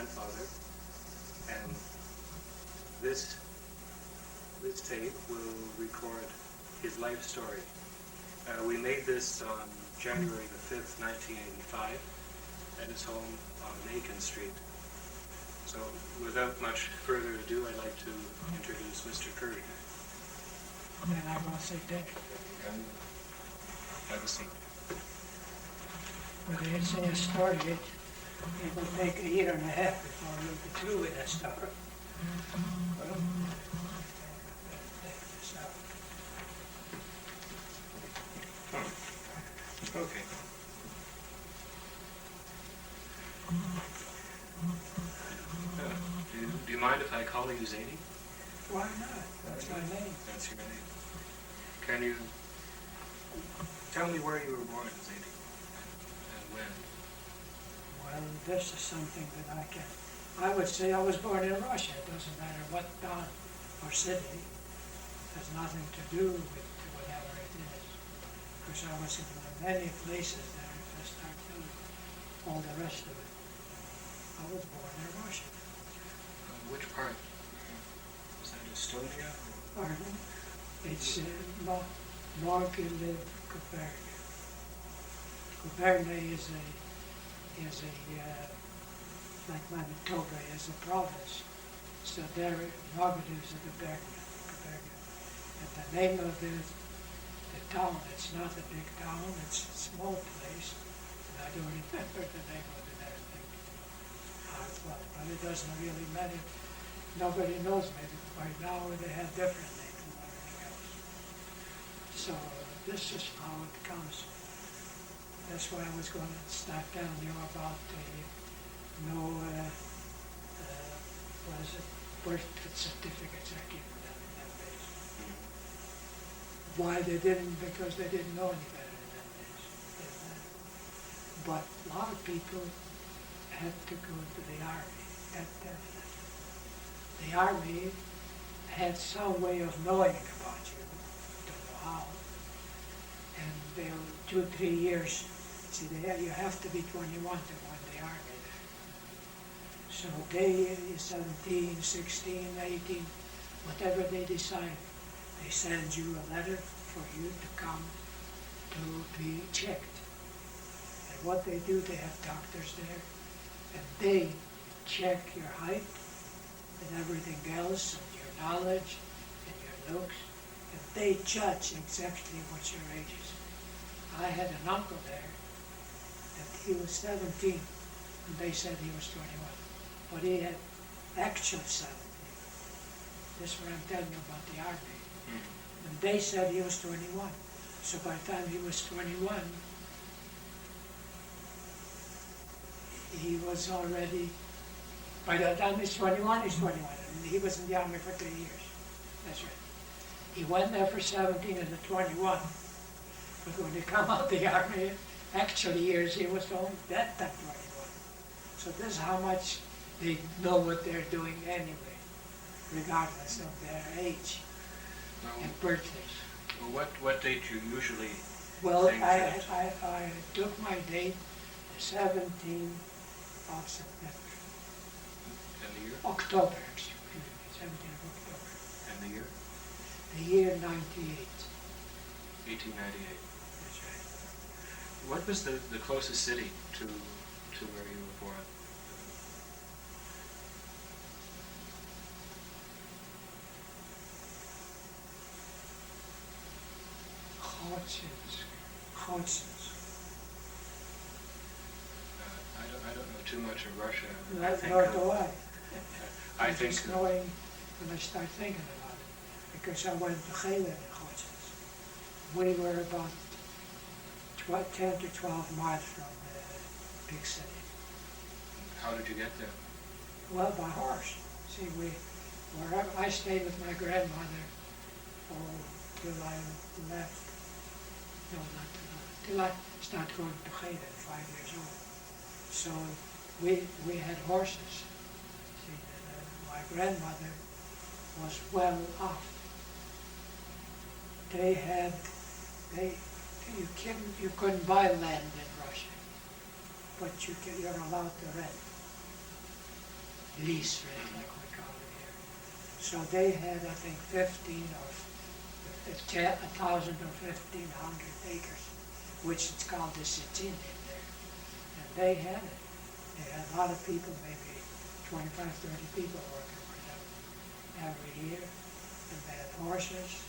grandfather, and this tape will record his life story. We made this on January the 5th, 1985, at his home on Macon Street. So without much further ado, I'd like to introduce Mr. Kirshner. And I'm going to say that. Have a seat. When they say a story, it will take a year and a half before we'll be through with that story. Well, take this out. Okay. Do you mind if I call you Zadie? Why not? That's my name. That's your name. Can you tell me where you were born, Zadie? And when? Well, this is something that I would say I was born in Russia. It doesn't matter what town or city. It has nothing to do with whatever it is. Because I was in many places there if I start telling all the rest of it. I was born in Russia. Which part? Is that Estonia? Pardon? It's Norgele Gubernia. Gubernia is like Manitoba is a province. So there, Norgele is a Gubernia. And the name of the town, it's not a big town, it's a small place. And I don't remember the name of it, I think, how it was, but it doesn't really matter. Nobody knows, maybe by now they have different names and everything else. So this is how it comes. That's why I was going to start telling you about what is it, birth certificates are given them in that days. Why they didn't, because they didn't know any better in that days. But a lot of people had to go to the army, that definitely. The army had some way of knowing about you, don't know how. And they'll 2-3 years, see, you have to be 21 to go in the army there. So they, 17, 16, 18, whatever they decide, they send you a letter for you to come to be checked. And what they do, they have doctors there, and they check your height, and everything else, and your knowledge, and your looks, and they judge exactly what your age is. I had an uncle there, that he was 17, and they said he was 21, but he had actual 17. This is what I'm telling you about the army. And they said he was 21, so by the time he was 21, he was already, by the time he's 21, he's 21. And he was in the army for 3 years. That's right. He went there for 17 and 21. But when he come out of the army, actually years, he was only that time 21. So this is how much they know what they're doing anyway, regardless of their age and birthdays. Well, what date you usually Well, think I took my date the 17th of September. And the year? October, excuse me, 17th of October. And the year? The year 98. 1898. That's right. What was the closest city to where you were born? Khotsins. I don't know too much of Russia. Nor do I. I think Just knowing when I start thinking about it, because I went to Gele in Khotsins. We were about 10 to 12 miles from the big city. How did you get there? Well, by horse. See, wherever I stayed with my grandmother till I left. No, not till I started going to Gele at 5 years old. So we had horses. See, my grandmother was well off. You couldn't buy land in Russia, but you're allowed to rent. lease rate, like we call it here. So they had, I think, 15 or 1,000 or 1,500 acres, which it's called the Sitini there. And they had it. They had a lot of people, maybe 25, 30 people working for them every year. And they had horses,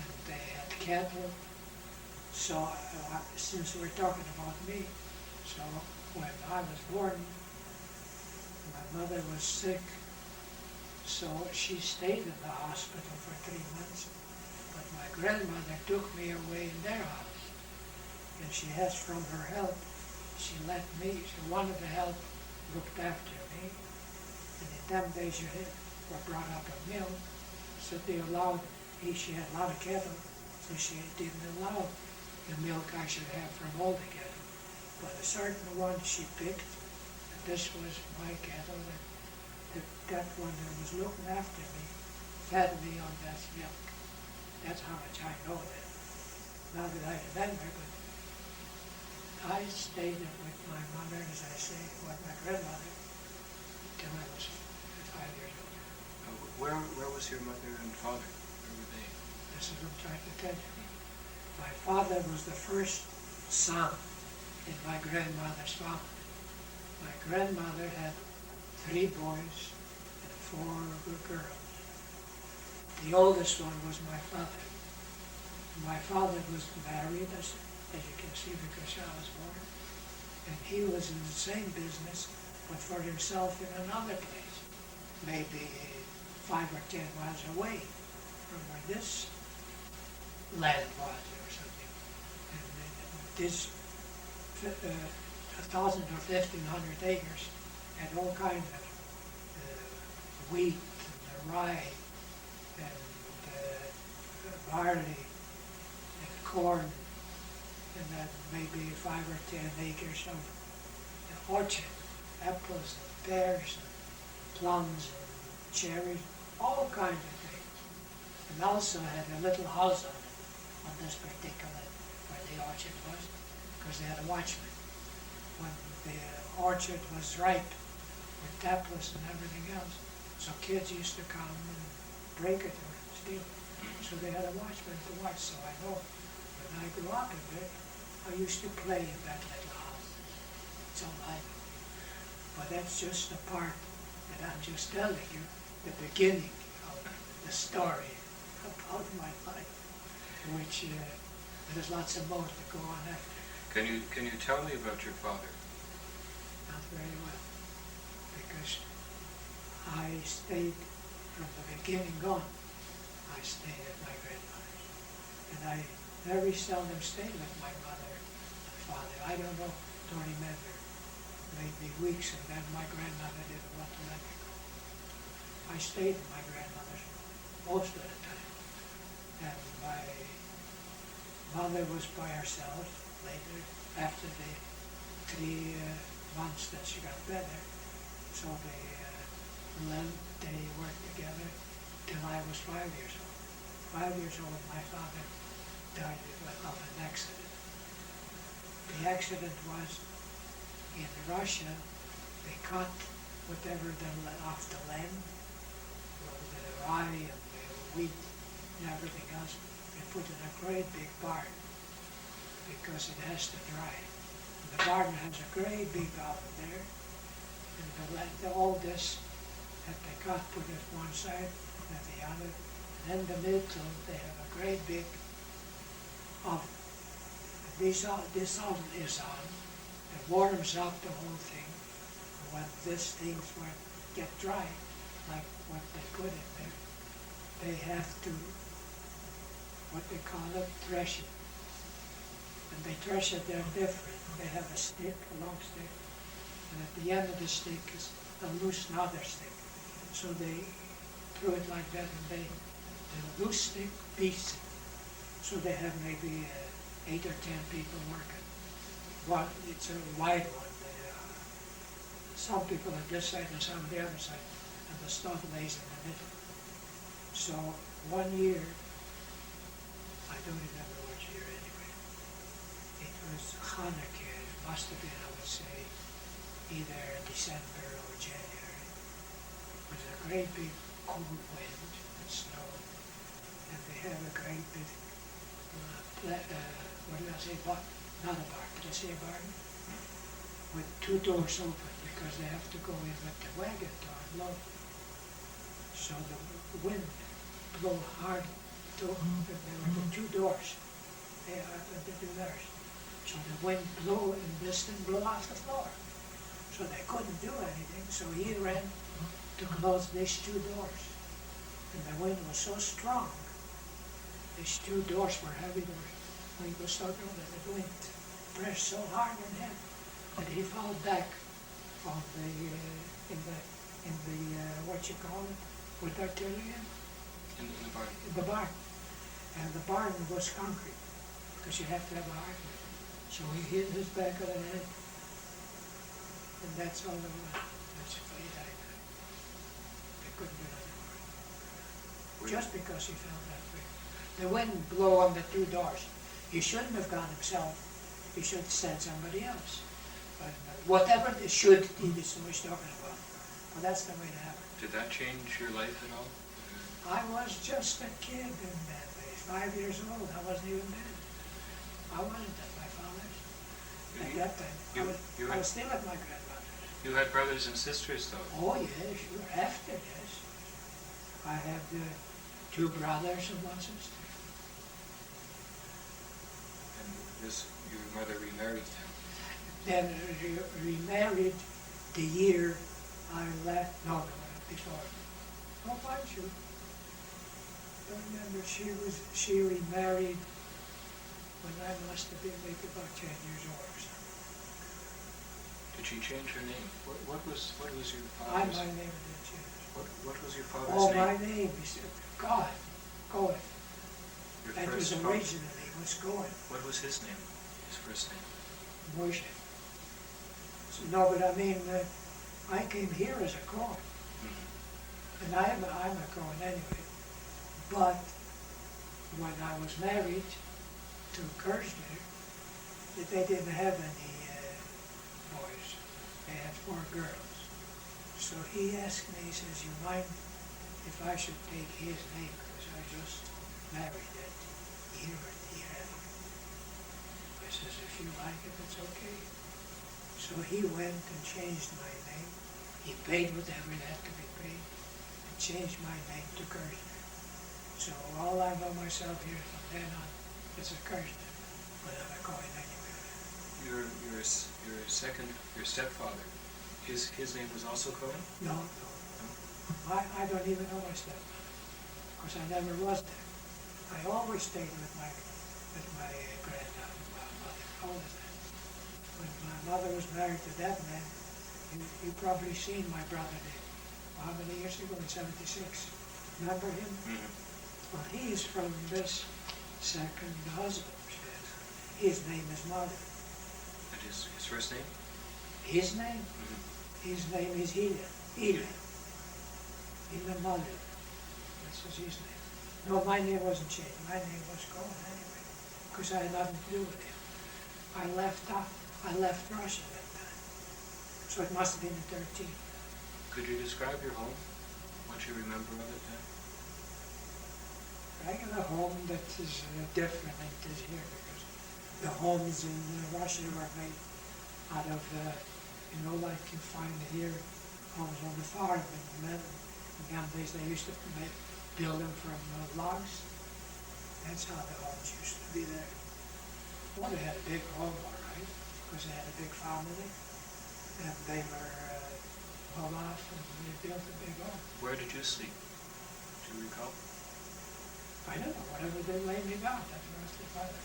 and they had cattle. So since we're talking about me, so when I was born, my mother was sick, so she stayed in the hospital for 3 months. But my grandmother took me away in their house, and she has, from her health, she wanted to help, looked after me, and in them days you were brought up a mill, so they allowed, she had a lot of cattle, so she didn't allow the milk I should have from all the cattle. But a certain one she picked, and this was my cattle, that one that was looking after me, fed me on that milk. That's how much I know that. Not that I remember, but I stayed with my mother, as I say, with my grandmother, till I was 5 years old. Where was your mother and father? Where were they? This is what I'm trying to tell you. My father was the first son in my grandmother's family. My grandmother had 3 boys and 4 good girls. The oldest one was my father. My father was married, as you can see, because I was born. And he was in the same business, but for himself in another place, maybe 5 or 10 miles away from where this land was or something. And this 1,000 or 1,500 acres had all kinds of wheat and rye and barley and corn, and then maybe 5 or 10 acres of orchard, apples and pears and plums and cherries, all kinds of things. And also had a little house on this particular, where the orchard was, because they had a watchman. When the orchard was ripe with apples and everything else, so kids used to come and break it or steal it. So they had a watchman to watch, so I know when I grew up a bit, I used to play in that little house. That's all I know. But that's just the part that I'm just telling you, the beginning of the story about my life, which there's lots of more to go on after. Can you tell me about your father? Not very well, because I stayed from the beginning on. I stayed at my grandmother's, and I very seldom stayed with my mother and father. I don't remember. Maybe weeks, and then my grandmother didn't want to let me go. I stayed at my grandmother's most of the time, and my mother was by herself later, after the 3 months that she got better. So they worked together till I was 5 years old. 5 years old, my father died of an accident. The accident was in Russia. They cut whatever off the land, the rye and the wheat and everything else, and put in a great big barn because it has to dry. And the barn has a great big oven there, and all this that they cut, put it one side and the other, and in the middle they have a great big oven. This oven is on, it warms up the whole thing. When these things get dry, like what they put in there, they have to, what they call it, thresh it. And they thresh it, they're different. They have a stick, a long stick, and at the end of the stick is a loose another stick. So they threw it like that, and the loose stick beats it. So they have maybe 8 or 10 people working. It's a wide one. Some people on this side and some on the other side, and the stuff lays in the middle. So one year, I don't remember which year anyway, it was Hanukkah. It must have been, I would say, either December or January. was a great big cold wind and snow, and they have a great big, what did I say, not a barn, did I say a barn? With two doors open because they have to go in with the wagon to unload. So the wind blew hard to open, there were the two doors. They opened the two doors. So the wind blew and this thing blew off the floor. So they couldn't do anything, so he ran to close these two doors. And the wind was so strong, these two doors were heavy, the wind was so strong that the wind pressed so hard on him that he fell back on in the what you call it, what artillery? In the barn. In the barn. And the barn was concrete, because you have to have a hard one. So he hit his back of the head, and that's all there was. That's why he died. They couldn't do nothing for it. Just because he fell that way. The wind blew on the two doors. He shouldn't have gone himself. He should have sent somebody else. But whatever the should he is always talking about. Well, that's the way it happened. Did that change your life at all? I was just a kid in that days, 5 years old. I wasn't even there. I wasn't at my father's at that time. I was still at my grandmother's. You had brothers and sisters, though. Oh, yes, sure. After, yes. I have two brothers and one sister. And your mother remarried him. Then remarried the year I left, no, before. Oh, why don't you? I remember she remarried when I must have been maybe about 10 years old or something. Did she change her name? What was your My father's? name didn't change. What was your father's Oh, name? my name is God. Your That was first father. originally was Goen. What was his name? His first name? Moshe. No, but I mean, I came here as a Cohen. Mm-hmm. And I'm a Cohen anyway. But when I was married to Kershner, they didn't have any boys. They had 4 girls. So he asked me, he says, you mind if I should take his name? Because I just married that year or the year after. I says, if you like it, it's okay. So he went and changed my name. He paid whatever it had to be paid and changed my name to Kershner. So all I know myself here from then on is a Kershner, but I'm a Cohen anyway. Your stepfather, his name was also Cohen? No. I don't even know my stepfather, because I never was there. I always stayed with my grandmother, all the time. When my mother was married to that man, you probably seen my brother there. How many years ago? In 76. Remember him? Mm-hmm. Well, he's from this second husband. His name is Mother. And his first name? His name? Mm-hmm. His name is Hila. Hila Mother. That's his name. No, my name wasn't changed. My name was Cohen anyway, because I had nothing to do with him. I left Russia that time. So it must have been in 13. Could you describe your home? What you remember of it then? I got a home that is different than it is here, because the homes in Russia were made out of, like you find here, homes on the farm. In the old days they used to build them from logs. That's how the homes used to be there. Well, they had a big home, all right, because they had a big family, and they were well off, and they built a big home. Where did you sleep? Do you recall? I don't know, whatever they laid me down, that's where I sleep either.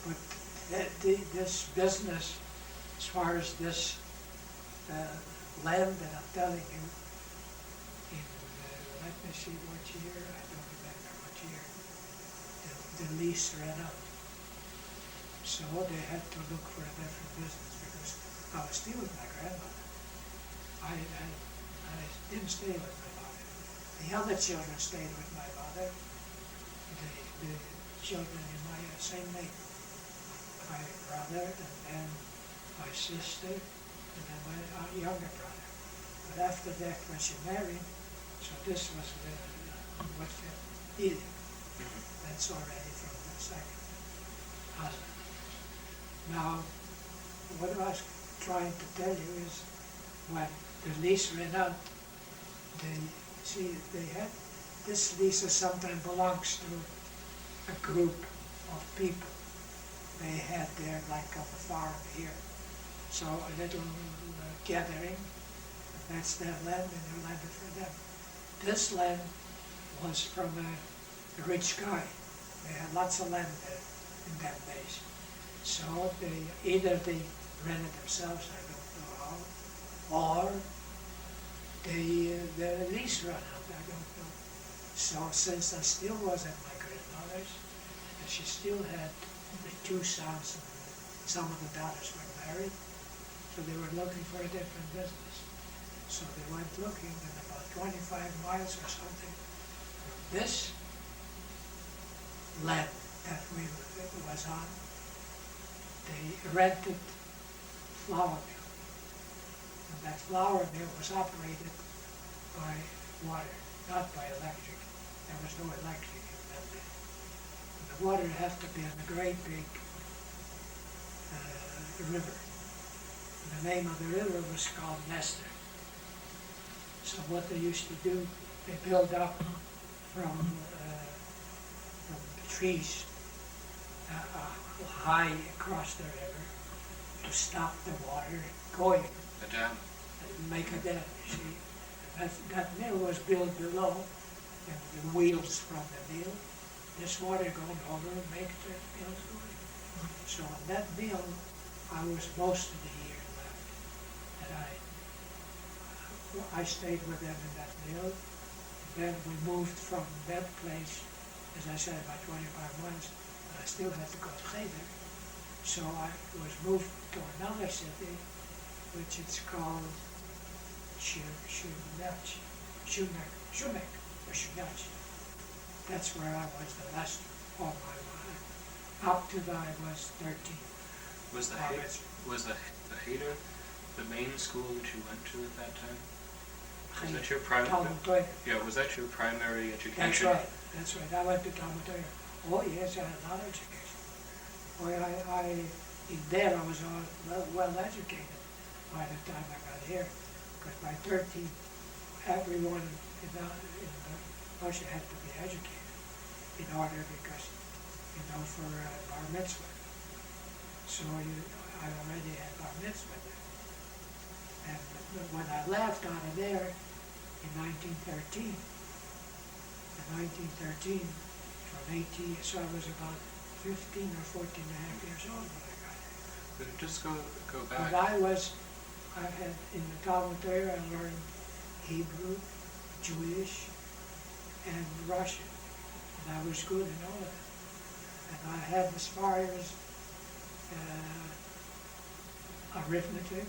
But this business, as far as this land that I'm telling you, in, let me see what year, I don't remember what year, the lease ran out. So they had to look for a different business, because I was still with my grandmother. I didn't stay with my mother. The other children stayed with my mother, the children in my same name. My brother, and then my sister, and then my younger brother. But after that, when she married, so this was what Edith. That's already from the second husband. Now, what I was trying to tell you is when the lease ran out, they had, this lease sometimes belongs to a group of people. They had their, like on the farm here. So a little gathering, that's their land and they landed for them. This land was from a rich guy. They had lots of land there in that days. So either they rented themselves, I don't know how, or the lease ran out, I don't know. So since I still was at my grandmother's, and she still had the two sons and some of the daughters were married, so they were looking for a different business. So they went looking, and about 25 miles or something from this land that we was on, they rented flour mill. And that flour mill was operated by water, not by electric. There was no electric in that day. And the water had to be in a great big river. And the name of the river was called Nestor. So what they used to do, they built up from the trees high across the river to stop the water going. A dam. Make a dam, you see. That mill was built below, and the wheels from the mill, this water going over and make the mill going. So on that mill, I was most of the year left. And I stayed with them in that mill. Then we moved from that place, as I said, about 25 months, but I still had to go to Cheder. So I was moved to another city, which it's called Shumek. That's where I was the last all my life, up to I was 13. Was the Cheder the main school that you went to at that time? Was that your primary? Yeah, was that your primary education? That's right. I went to Talmud Torah. Oh yes, I had a lot of education. Boy, in there I was well educated by the time I got here. Because by 13, everyone in Russia had to be educated in order, because, for bar mitzvah. So I already had bar mitzvah there. And when I left out of there in 1913, from 18, so I was about 15 or 14 and a half years old when I got here. But just go back. But I had, in the Talmud Torah, I learned Hebrew, Jewish, and Russian. And I was good in all of it. And I had as far as arithmetic,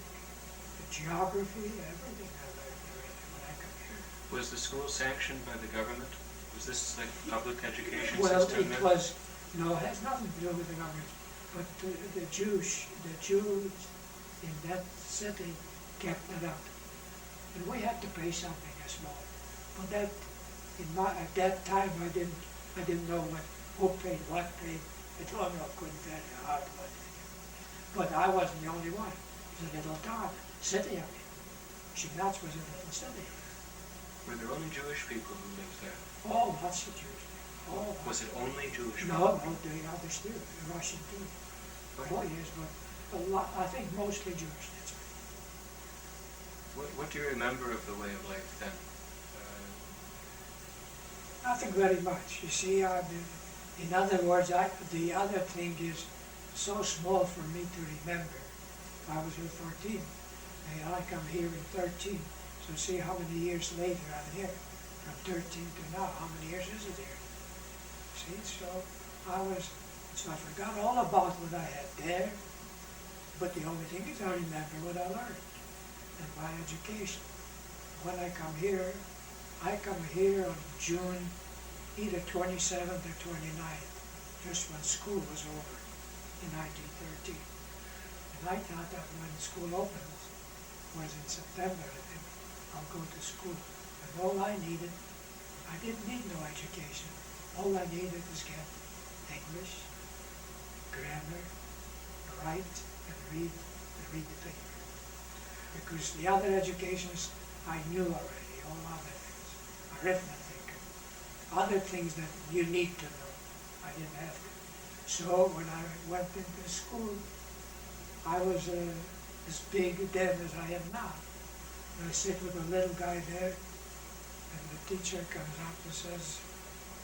geography, everything I learned already when I come here. Was the school sanctioned by the government? Was this like public education Well, system? it was, no, it has nothing to do with the government. But the Jews in that city kept it up. And we had to pay something as well. But that, at that time, I didn't know who paid, what paid. I don't know, couldn't tell you how it was. But I wasn't the only one. It was a little town, city of it. Shignatz was a little city. Were there only Jewish people who lived there? Oh, lots of Jews. Oh, was it only Jewish people? No, the others too, the Russian too. Oh yes, but a lot, I think mostly Jewish, that's right. What do you remember of the way of life then? Nothing very much. You see, in other words, the other thing is so small for me to remember. I was here 14, and I come here in 13. So see how many years later I'm here, from 13 to now. How many years is it here? See, so I forgot all about what I had there, but the only thing is I remember what I learned and my education. When I come here on June either 27th or 29th, just when school was over in 1913. And I thought that when school opened was in September, I think. I'll go to school. And all I needed, I didn't need no education. All I needed was get English, grammar, write, and read the paper. Because the other educations I knew already, all other things, arithmetic, other things that you need to know, I didn't have to. So when I went into school, I was as big then as I am now. And I sit with a little guy there, and the teacher comes up and says,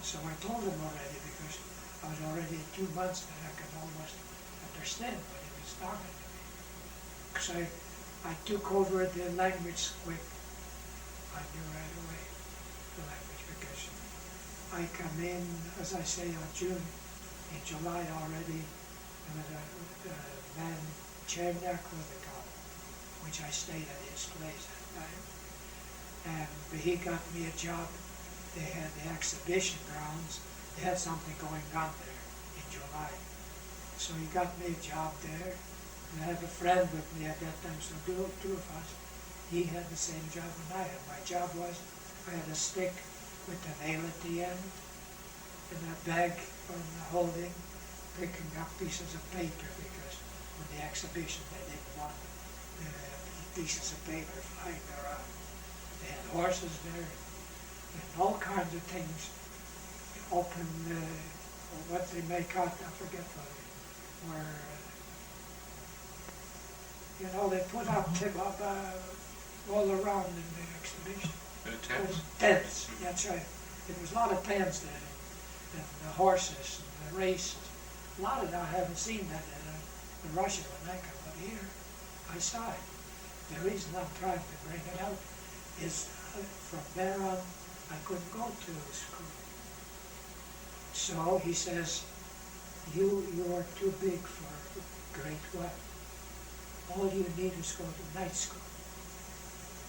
so I told him already, because I was already 2 months that I could almost understand what he was talking to me. Because I took over the language quick. I knew right away the language, because I come in, as I say, on June. In July already, there was a man, Chernak was the call, which I stayed at his place that time. And he got me a job. They had the exhibition grounds. They had something going on there in July. So he got me a job there. And I have a friend with me at that time, so two of us. He had the same job as I had. My job was, I had a stick with a nail at the end, and a bag on the holding, picking up pieces of paper, because when the exhibition they didn't want pieces of paper flying around. They had horses there, and all kinds of things. Open, what they make out, I forget what they were, they put up all around in the exhibition. Tents? Tents, that's right. There was a lot of tents there, and the horses, and the races. A lot of that, I haven't seen that in Russia when I come, but here, I saw it. The reason I'm trying to bring it out is from there on, I couldn't go to school. So he says, you are too big for grade 1. All you need is go to night school.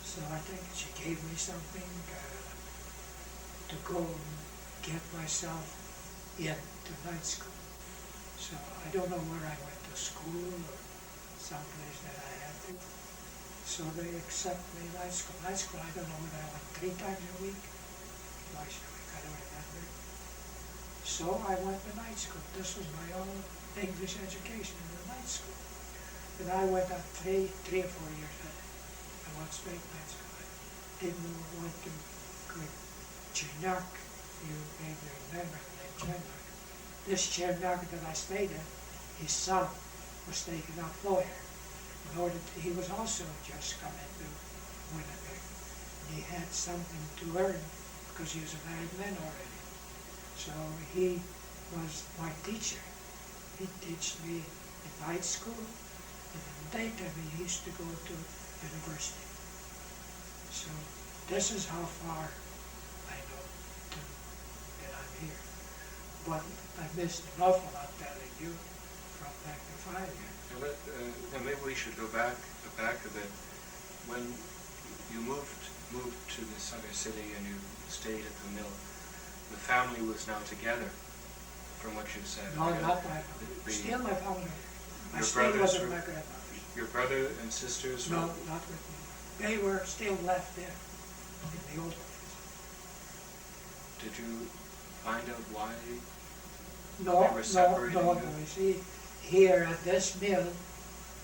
So I think she gave me something to go and get myself into night school. So I don't know where I went to school or someplace that I had to. So they accept me night school. Night school, I don't know whether I went 3 times a week, twice a week, I don't remember. So I went to night school. This was my own English education in the night school. And I went up 3 or 4 years at it. I went straight night school. I didn't want to go to Chernak. You maybe remember the name Chernak. This Chernak that I stayed at, his son was taken up lawyer. He was also just coming to Winnipeg. And he had something to earn because he was a married man already. So he was my teacher. He taught me in night school, and in the daytime he used to go to university. So this is how far I know that I'm here. But I missed an awful lot telling you from back to 5 years. Now maybe we should go back a bit. When you moved to this other city and you stayed at the mill, the family was now together, from what you've said. No, not my family. Still my family. I Your still brothers was with were- my grandmother. Your brother and sisters No, were... not with me. They were still left there in the old place. Did you find out why? No, They were separating no, you? you see, here at this mill,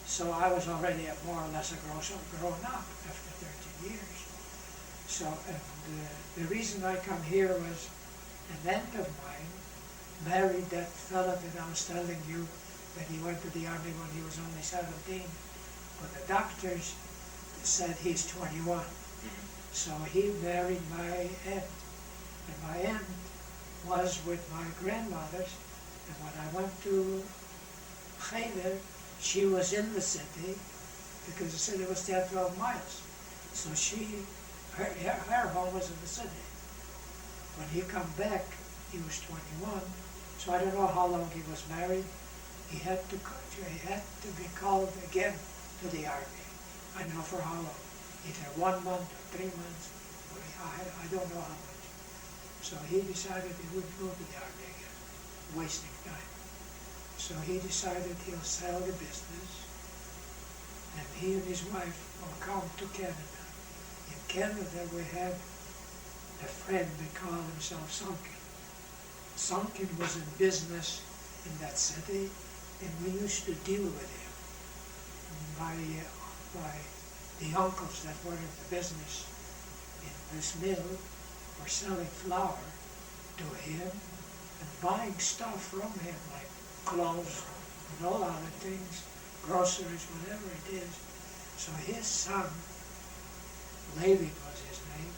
so I was already more or less grown up after 13 years. So, and the reason I come here was an aunt of mine married that fella that I was telling you that he went to the army when he was only 17. But the doctors said he's 21. So he married my aunt. And my aunt was with my grandmother's. And when I went to Cheder, she was in the city because the city was 10, 12 miles. So her home was in the city. When he come back, he was 21. So I don't know how long he was married. He had to be called again to the army. I don't know for how long. Either 1 month or 3 months. I don't know how much. So he decided he wouldn't go to the army again, wasting time. So he decided he'll sell the business, and he and his wife will come to Canada in Canada we had a friend, they call himself Sunken. Sunken was in business in that city, and we used to deal with him. My the uncles that were in the business in this mill were selling flour to him and buying stuff from him, like clothes and all other things, groceries, whatever it is. So his son, Levi was his name,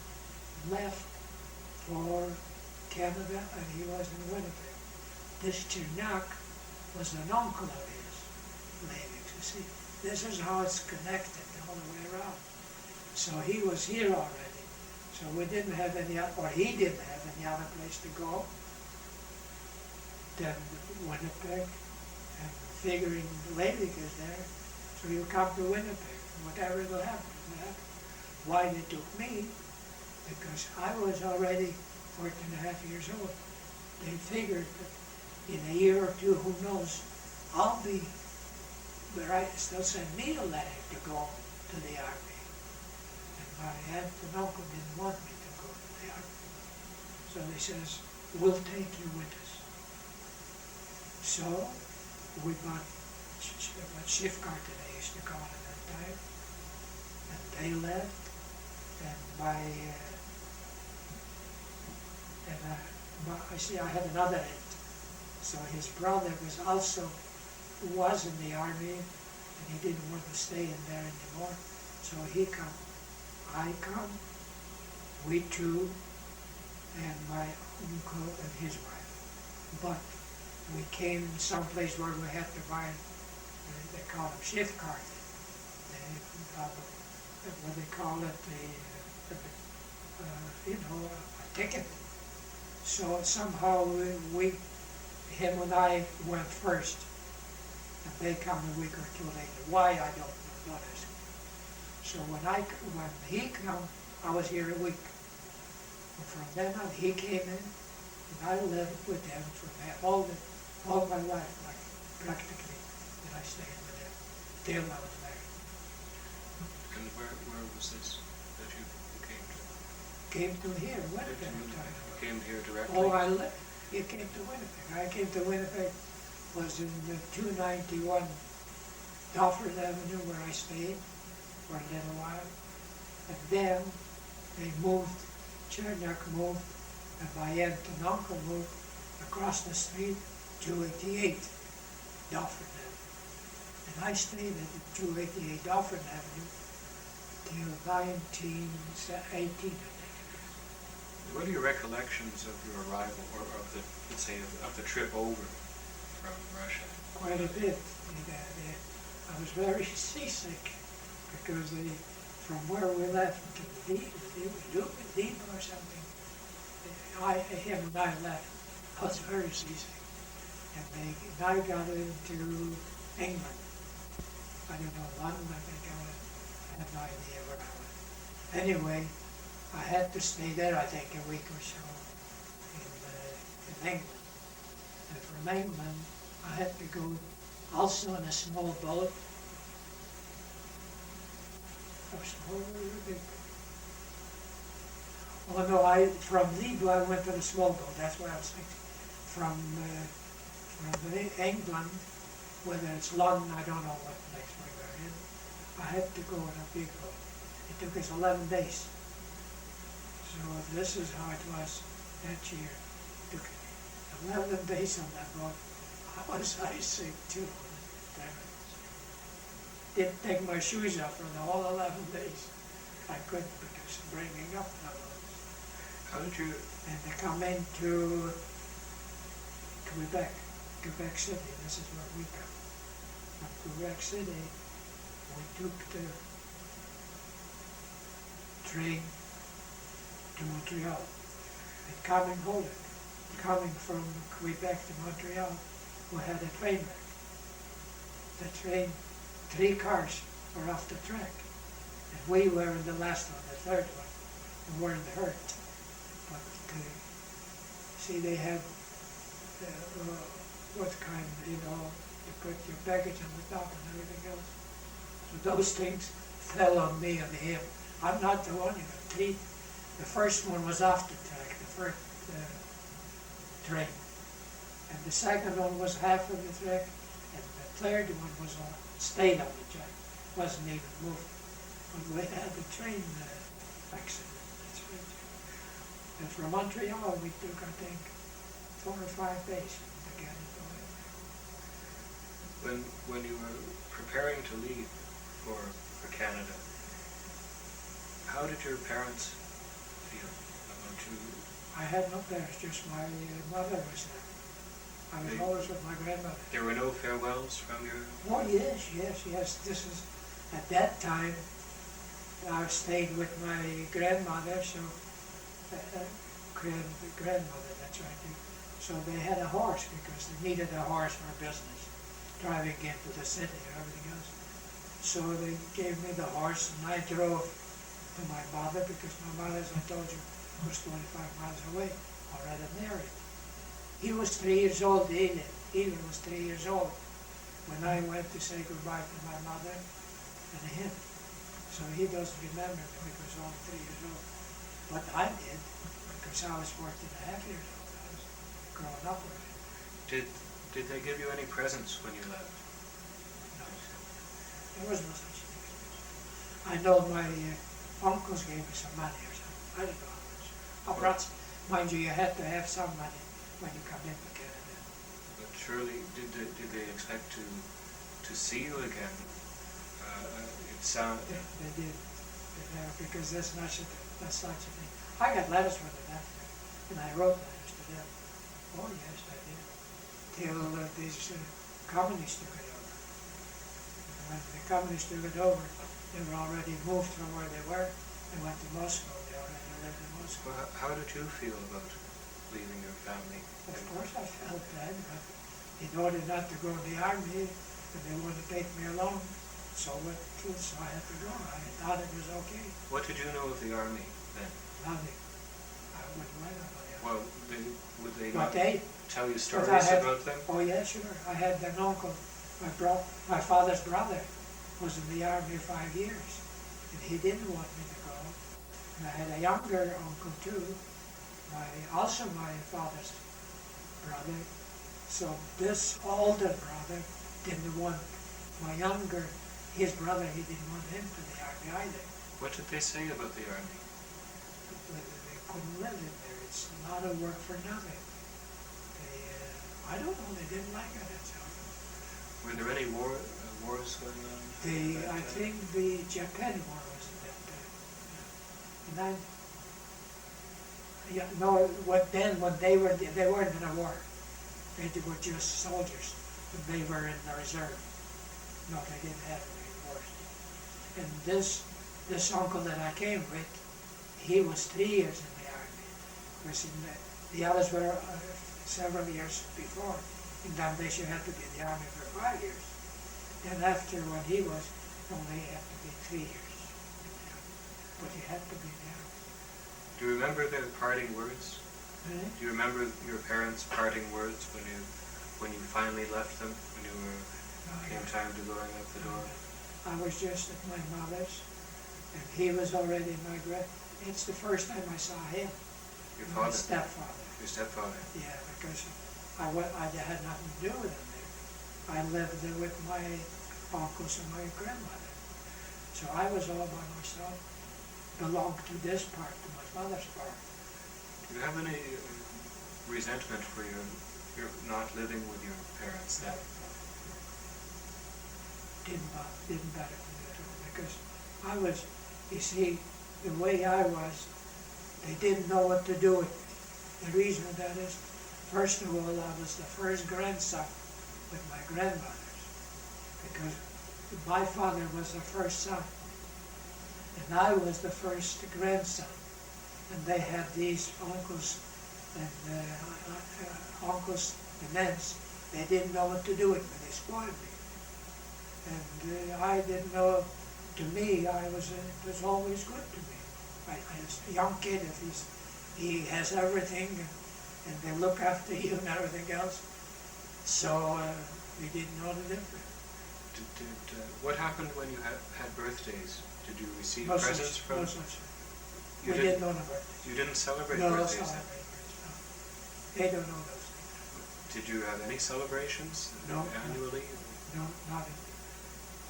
left for Canada, and he was in Winnipeg. This Chernak was an uncle of his, Levi. You see, this is how it's connected all the way around. So he was here already. So we didn't have any, or he didn't have any other place to go than Winnipeg, and figuring Levi is there, so you come to Winnipeg. Whatever will happen, will happen. Why they took me? Because I was already 14 and a half years old. They figured that in a year or two, who knows, I'll be, but they'll send me a letter to go to the army. And my aunt and uncle didn't want me to go to the army. So they says, we'll take you with us. So we bought what shift car they used to call it at that time. And they left, and I had another aunt. So his brother was in the army, and he didn't want to stay in there anymore. So he come, I come, we two, and my uncle and his wife. But we came someplace where we had to buy, they call them shift cards. What they call it, a ticket. So somehow him and I went first, and they come a week or two later. Why, I don't know, not asking. So when he come, I was here a week. And from then on, he came in, and I lived with them for all my life, like practically, that I stayed with them till I was married. And where was this that you came to? Came to here, Winnipeg. You came here directly? Oh, he came to Winnipeg. I came to Winnipeg, was in the 291 Dufferin Avenue where I stayed for a little while. And then they moved, Chernak moved, and my aunt and uncle moved across the street, 288 Dufferin Avenue. And I stayed at the 288 Dufferin Avenue till 1918, I think. What are your recollections of your arrival, or of the, let's say, of the trip over from Russia? Quite a bit. I was very seasick because from where we left to Lima or something, him and I left. I was very seasick. And I got into England. I don't know, London, I think I have no idea where I went. Anyway, I had to stay there, I think, a week or so in England. And from England, I had to go also in a small boat. A small or a big boat? Oh no, from Libya I went in a small boat, that's what I was thinking. From England, whether it's London, I don't know what place we were in, I had to go in a big boat. It took us 11 days. So this is how it was that year. It took 11 days on that boat. I was sick too. Didn't take my shoes off for the whole 11 days. I couldn't because bringing up the boats. How did you? And to come into Quebec City, this is where we come. From Quebec City, we took the train to Montreal. And coming from Quebec to Montreal, we had a train wreck. The train, 3 cars were off the track. And we were in the last one, the third one, and weren't hurt. But see, they had what kind, to put your baggage on the top and everything else. So those things fell on me and him I'm not the one, you know, three. The first one was off the track, the first train. And the second one was half of the track, and the third one was stayed on the track, wasn't even moving. But we had the train accident. That's right. And from Montreal, we took, I think, 4 or 5 days to get it away. When you were preparing to leave for Canada, how did your parents feel about you? I had no parents, just my mother was there. I was always with my grandmother. There were no farewells from your... Oh, yes. This is, at that time, I stayed with my grandmother, so, grandmother, that's right. So they had a horse because they needed a horse for business, driving into the city and everything else. So they gave me the horse and I drove to my mother because my mother, as I told you, was 25 miles away, already married. He was 3 years old, Eli was 3 years old when I went to say goodbye to my mother and him. So he doesn't remember me because I was only 3 years old. But I did, because I was 14 and a half years old. I was growing up with him. Did they give you any presents when you left? No, there was no such thing. I know my uncles gave me some money or something. I don't know how much. I brought, mind you had to have some money when you come into Canada. But surely, did they expect to see you again? They did, because that's not such a thing. I got letters from them after, and I wrote letters to them. Oh yes, I did. Till these communists took it over. And when the communists took it over, they were already moved from where they were and went to Moscow. They already lived in Moscow. Well, how did you feel about leaving your family? Of course I felt bad, but in order not to go in the army, and they wanted to take me along, so I had to go. I thought it was okay. What did you know of the army then? Nothing. I wouldn't write about it. Well, would they But not tell you stories about them? Oh yeah, sure. I had an uncle, my father's brother, was in the army 5 years, and he didn't want me to go. And I had a younger uncle too, also my father's brother. So this older brother didn't want my younger, his brother, he didn't want him to the army either. What did they say about the army? They couldn't live in there. It's a lot of work for nothing. I don't know, they didn't like it, that's all. Were there any wars going on? I think the Japan War was at that time. And when they weren't in a war. They were just soldiers, and they were in the reserve. No, they didn't have any wars. And this uncle that I came with, he was 3 years in the army. Because the others were several years before. In Bangladesh, you had to be in the army for 5 years. Then after when he was, only had to be 3 years. But you had to be in the army. Do you remember their parting words? Hmm? Do you remember your parents' parting words when you finally left them, when came time to going out the door? I was just at my mother's, and he was already in my grave. It's the first time I saw him. Your father? My stepfather. Your stepfather? Yeah, because I had nothing to do with him there. I lived there with my uncles and my grandmother. So I was all by myself. Belonged to this part, to my father's part. Do you have any resentment for your not living with your parents then? Didn't bother me at all, because I was, you see, the way I was, they didn't know what to do with me. The reason of that is, first of all, I was the first grandson with my grandmothers, because my father was the first son, and I was the first grandson. And they had these uncles and aunts. They didn't know what to do with me. They spoiled me. And I didn't know, to me, it was always good to me. As a young kid, if he has everything and they look after you and everything else. So we didn't know the difference. What happened when you had birthdays? Did you receive No presents such, from? no such. You We didn't know the birthdays. You didn't celebrate No, birthdays then? celebrate birthdays, no. They don't know those things. Did you have any celebrations No, annually? No, not it.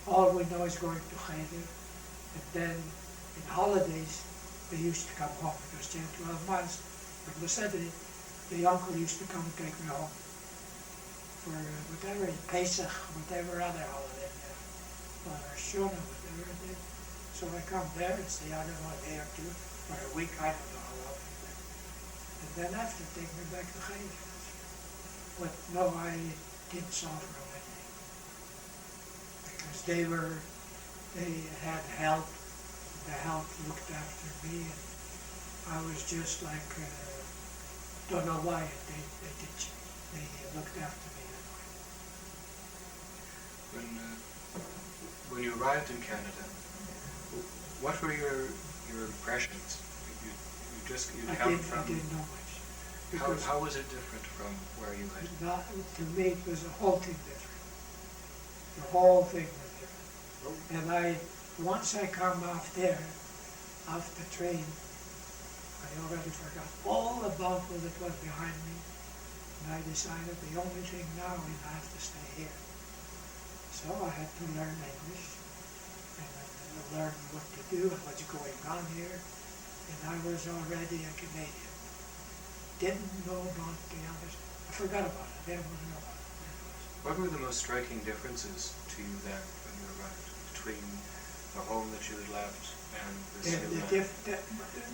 All we know is going to Cheder, and then in holidays, they used to come home, because 10, 12 months, from the Sedri, the uncle used to come and take me home for whatever, Pesach, whatever other holiday, or Shona, whatever it is. So I come there and stay, I don't know, a day or two, or a week, I don't know how long. And then after, take me back to Cheder. But no, I didn't suffer or anything. Because they had help, the help looked after me, and I was just like, don't know why, they looked after me that way. When you arrived in Canada, what were your impressions? You come from. I didn't know much. How was it different from where you had? To me, it was a whole thing different. The whole thing was different. Oh. And once I come off there, off the train, I already forgot all about what it was behind me. And I decided the only thing now is I have to stay here. So I had to learn English and learn what to do and what's going on here. And I was already a Canadian. Didn't know about the others. I forgot about it. I didn't want to know about it. What were the most striking differences to you then when you arrived between the home that you had left and this new land?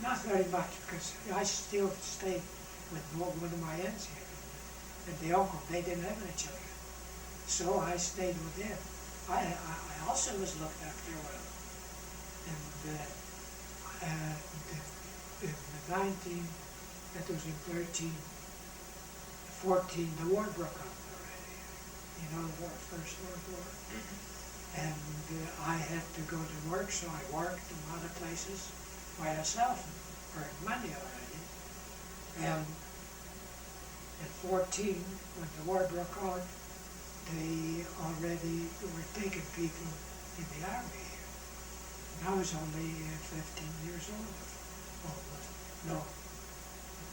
Not very much, because I still stayed with one of my aunts here. And the uncle, they didn't have any children. So I stayed with them. I also was looked after well. And in the that was in 13, 14, the war broke out already. You know, the First World War. Mm-hmm. And I had to go to work, so I worked in other places by myself and earned money already. And at 14, when the war broke out, they already were taking people in the army here. And I was only 15 years old, almost. No,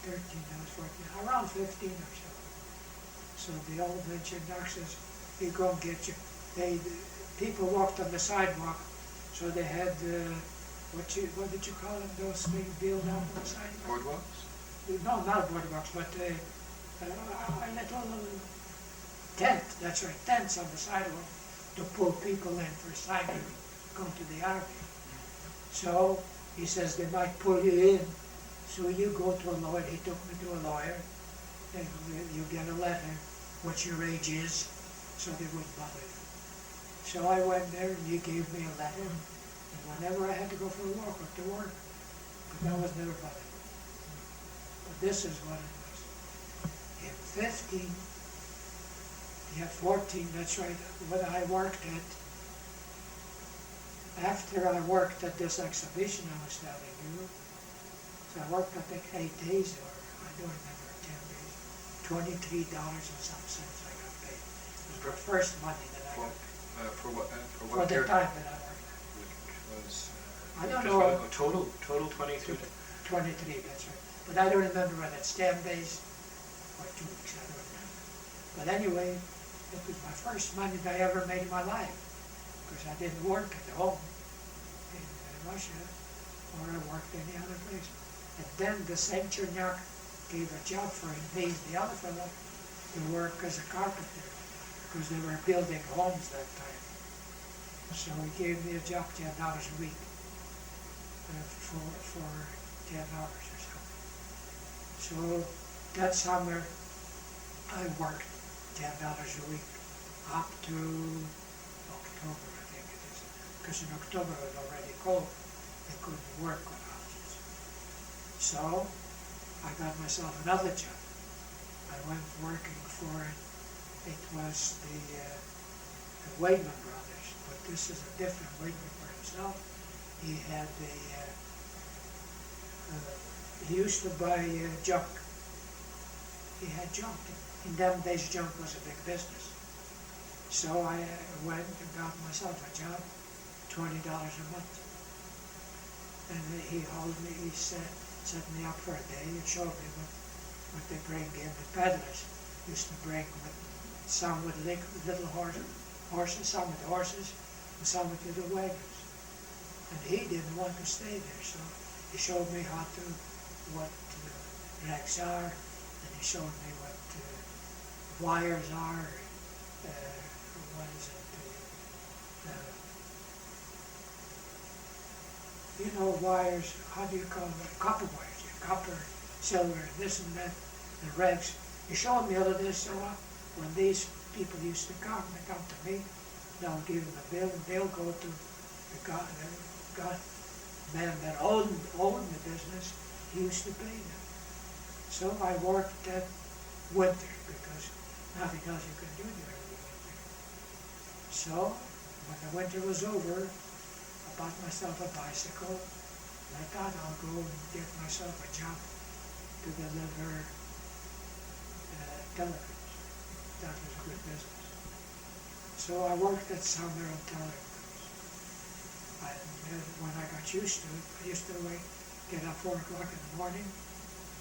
13, I was 14, around 15 or so. So the old mentioned says, you go and get you. People walked on the sidewalk, so they had, what did you call them, those things built up on the sidewalk? Boardwalks? No, not boardwalks, but a little tent, that's right, tents on the sidewalk to pull people in for cycling, going to the army. So he says they might pull you in, so you go to a lawyer. He took me to a lawyer, and you get a letter, what your age is, so they wouldn't bother you. So I went there, and he gave me a letter, and whenever I had to go for a walk or to work, but that was never bothered me. But this is what it was. In 15, 14, that's right, when I worked at, after I worked at this exhibition I was telling you, so I worked I think 8 days, or I don't remember, 10 days, $23 and some cents I got paid. It was the first money that I got paid. For what For the period? time that I worked there. Which was I don't know. Total 23. 23, that's right. But I don't remember whether it's 10 days or 2 weeks, I don't remember. But anyway, it was my first money that I ever made in my life, because I didn't work at home in Russia, or I worked any other place. And then the same Chernak gave a job for me, the other fellow, to work as a carpenter, because they were building homes that time. So he gave me a job, $10 a week, for 10 hours or something. So that summer, I worked $10 a week up to October, I think it is. Because in October it was already cold. They couldn't work on houses. So I got myself another job. I went working for it was the Waitman brothers, but this is a different Waitman for himself. He had he used to buy junk. He had junk. In them days, junk was a big business. So I went and got myself a job, $20 a month. and he held me, he set me up for a day and showed me what they bring in. The peddlers used to bring with, some with little horses, some with horses, and some with little wagons. And he didn't want to stay there, so he showed me what rags are, and he showed me what wires are, what is it, you know, wires, how do you call it, copper wires, yeah, copper, silver, and this and that, the rags. He showed me all of this, so when these people used to come, they come to me, they'll give them a bill, and they'll go to the man that owned the business, he used to pay them. So I worked that winter, because nothing else you could do during the winter. So, when the winter was over, I bought myself a bicycle, and I thought I'll go and get myself a job to deliver telegrams. That was a good business. So I worked at Sumner on telegrams. When I got used to it, I used to get up 4 o'clock in the morning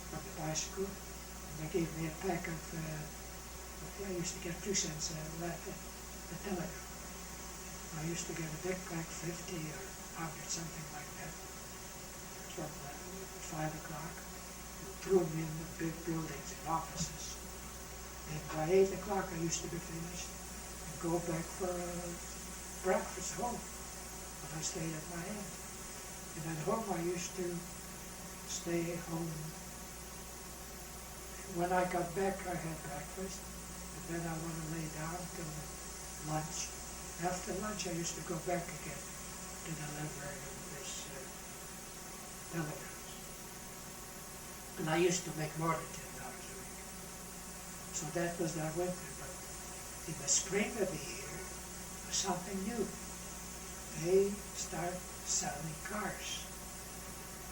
on the bicycle, and they gave me a pack of, I used to get 2 cents left a telegram. I used to get a big pack, 50 or 100, something like that, from 5 o'clock. Threw them in the big buildings and offices. And by 8 o'clock I used to be finished and go back for breakfast home when I stayed at my aunt. And at home I used to stay home. When I got back I had breakfast, and then I want to lay down till lunch. After lunch I used to go back again to deliver this telegrams. And I used to make more than $10 a week. So that was that winter. But in the spring of the year was something new. They start selling cars.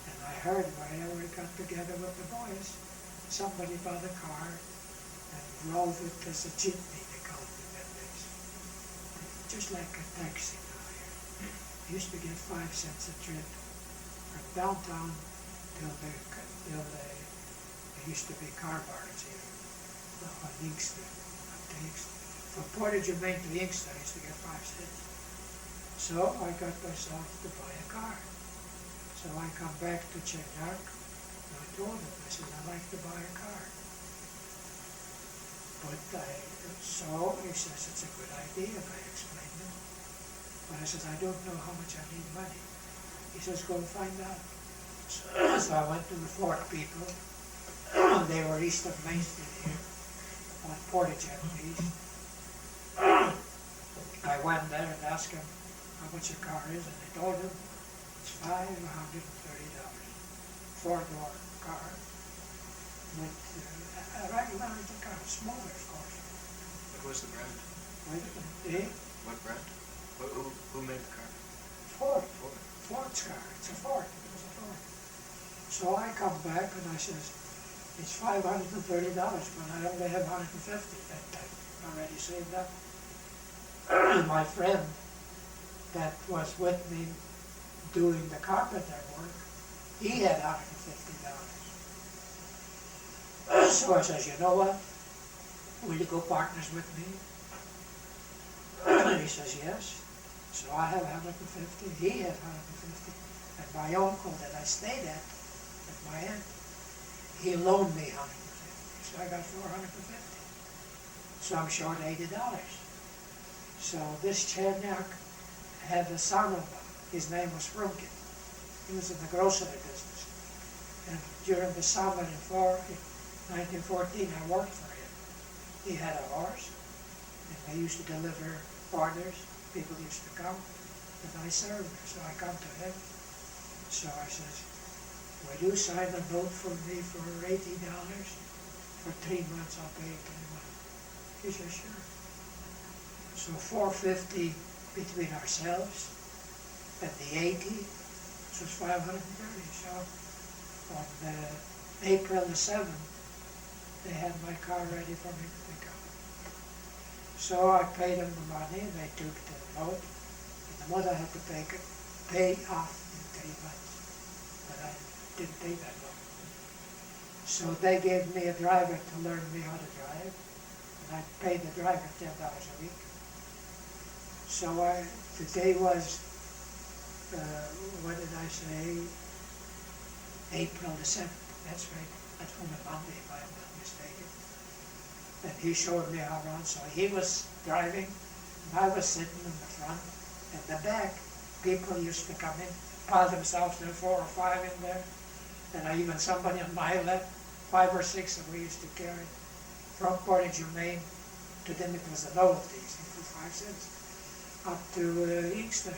And I heard whenever we got together with the boys, somebody bought a car and drove it as a jeepney, they called it in that days. Just like a taxi now here. I used to get 5 cents a trip from downtown till there used to be car bars here on Inkster. From Portage of Maine to Inkster, I used to get 5 cents. So I got myself to buy a car. So I come back to Checkmark, and I told him, I said, I'd like to buy a car. But so he says, it's a good idea, and I explained it. But I said, I don't know how much I need money. He says, go and find out. So I went to the Ford people. They were east of Main Street here, on Portage Avenue East. I went there and asked him how much a car is, and they told him it's $530. 4-door car with a regular car, smaller of course. What was the brand? Eh? What brand? Who made the car? Ford. Ford's car. It's a Ford. It was a Ford. So I come back and I says, it's $530, but I only have $150 that time already saved up. My friend that was with me doing the carpenter work, he had $150. So I says, you know what? Will you go partners with me? He says, yes. So I have 150, he has 150. And my uncle that I stayed at my aunt, he loaned me 150. So I got 450. So I'm short $80. So this Chernak had a son of him. His name was Frumkin. He was in the grocery business. And during the summer in 1914, I worked for him. He had a horse, and they used to deliver orders. People used to come, and I served them. So I come to him. So I says, will you sign a note for me for $80? For 3 months I'll pay you 3 months. He says, sure. So $450 between ourselves, and the 80, which was $530. So on April the 7th, they had my car ready for me to pick up. So I paid them the money, and they took the note, and the note I had to pay off in 3 months. but I didn't take that long. So they gave me a driver to learn me how to drive, and I paid the driver $10 a week. So the day was, what did I say, April the 7th, that's right, that's from a Monday if I'm not mistaken. And he showed me how around, so he was driving, and I was sitting in the front. In the back, people used to come in, pile themselves, there were 4 or 5 in there, and even somebody on my left, 5 or 6 that we used to carry from Port Germain to them. It was an old days, for 5 cents, up to Inkster.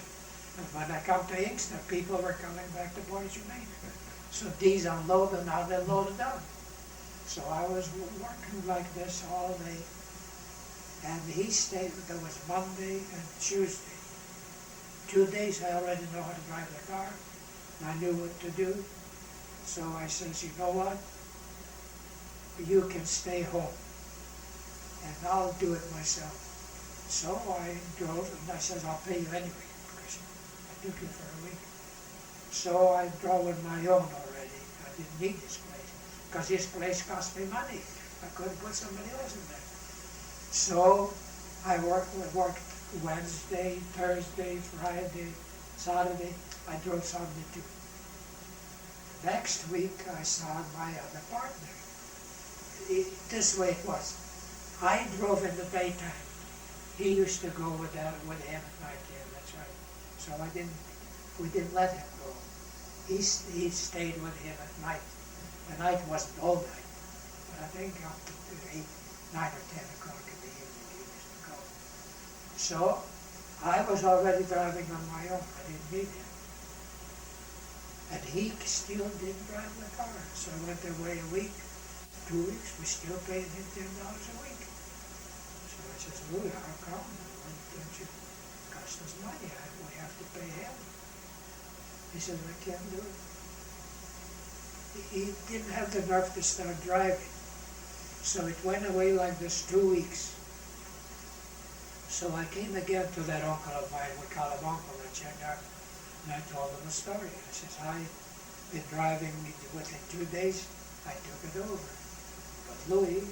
And when I come to Inkster, people were coming back to Port Germain. So these unloaded, now they're loaded down. So I was working like this all day, and he stayed. There was Monday and Tuesday. 2 days I already know how to drive the car, and I knew what to do. So I says, you know what? You can stay home, and I'll do it myself. So I drove, and I says, I'll pay you anyway, because I took you for a week. So I drove on my own already. I didn't need this place, because this place cost me money. I couldn't put somebody else in there. So I worked Wednesday, Thursday, Friday, Saturday. I drove Sunday too. Next week I saw my other partner. This way it was. I drove in the daytime. He used to go with him at night, yeah, that's right. So we didn't let him go. He stayed with him at night. The night wasn't all night, but I think up to 8, 9 or 10 o'clock in the evening he used to go. So I was already driving on my own. I didn't need him. And he still didn't drive the car. So I went away a week, 2 weeks, we still paid him $10 a week. So I says, Louis, how come? Why don't you cost us money? We have to pay him. He says, I can't do it. He didn't have the nerve to start driving. So it went away like this 2 weeks. So I came again to that uncle of mine, we call him Uncle, in Chicago, and I told him a story. I says, I've been driving, within 2 days, I took it over. But Louis,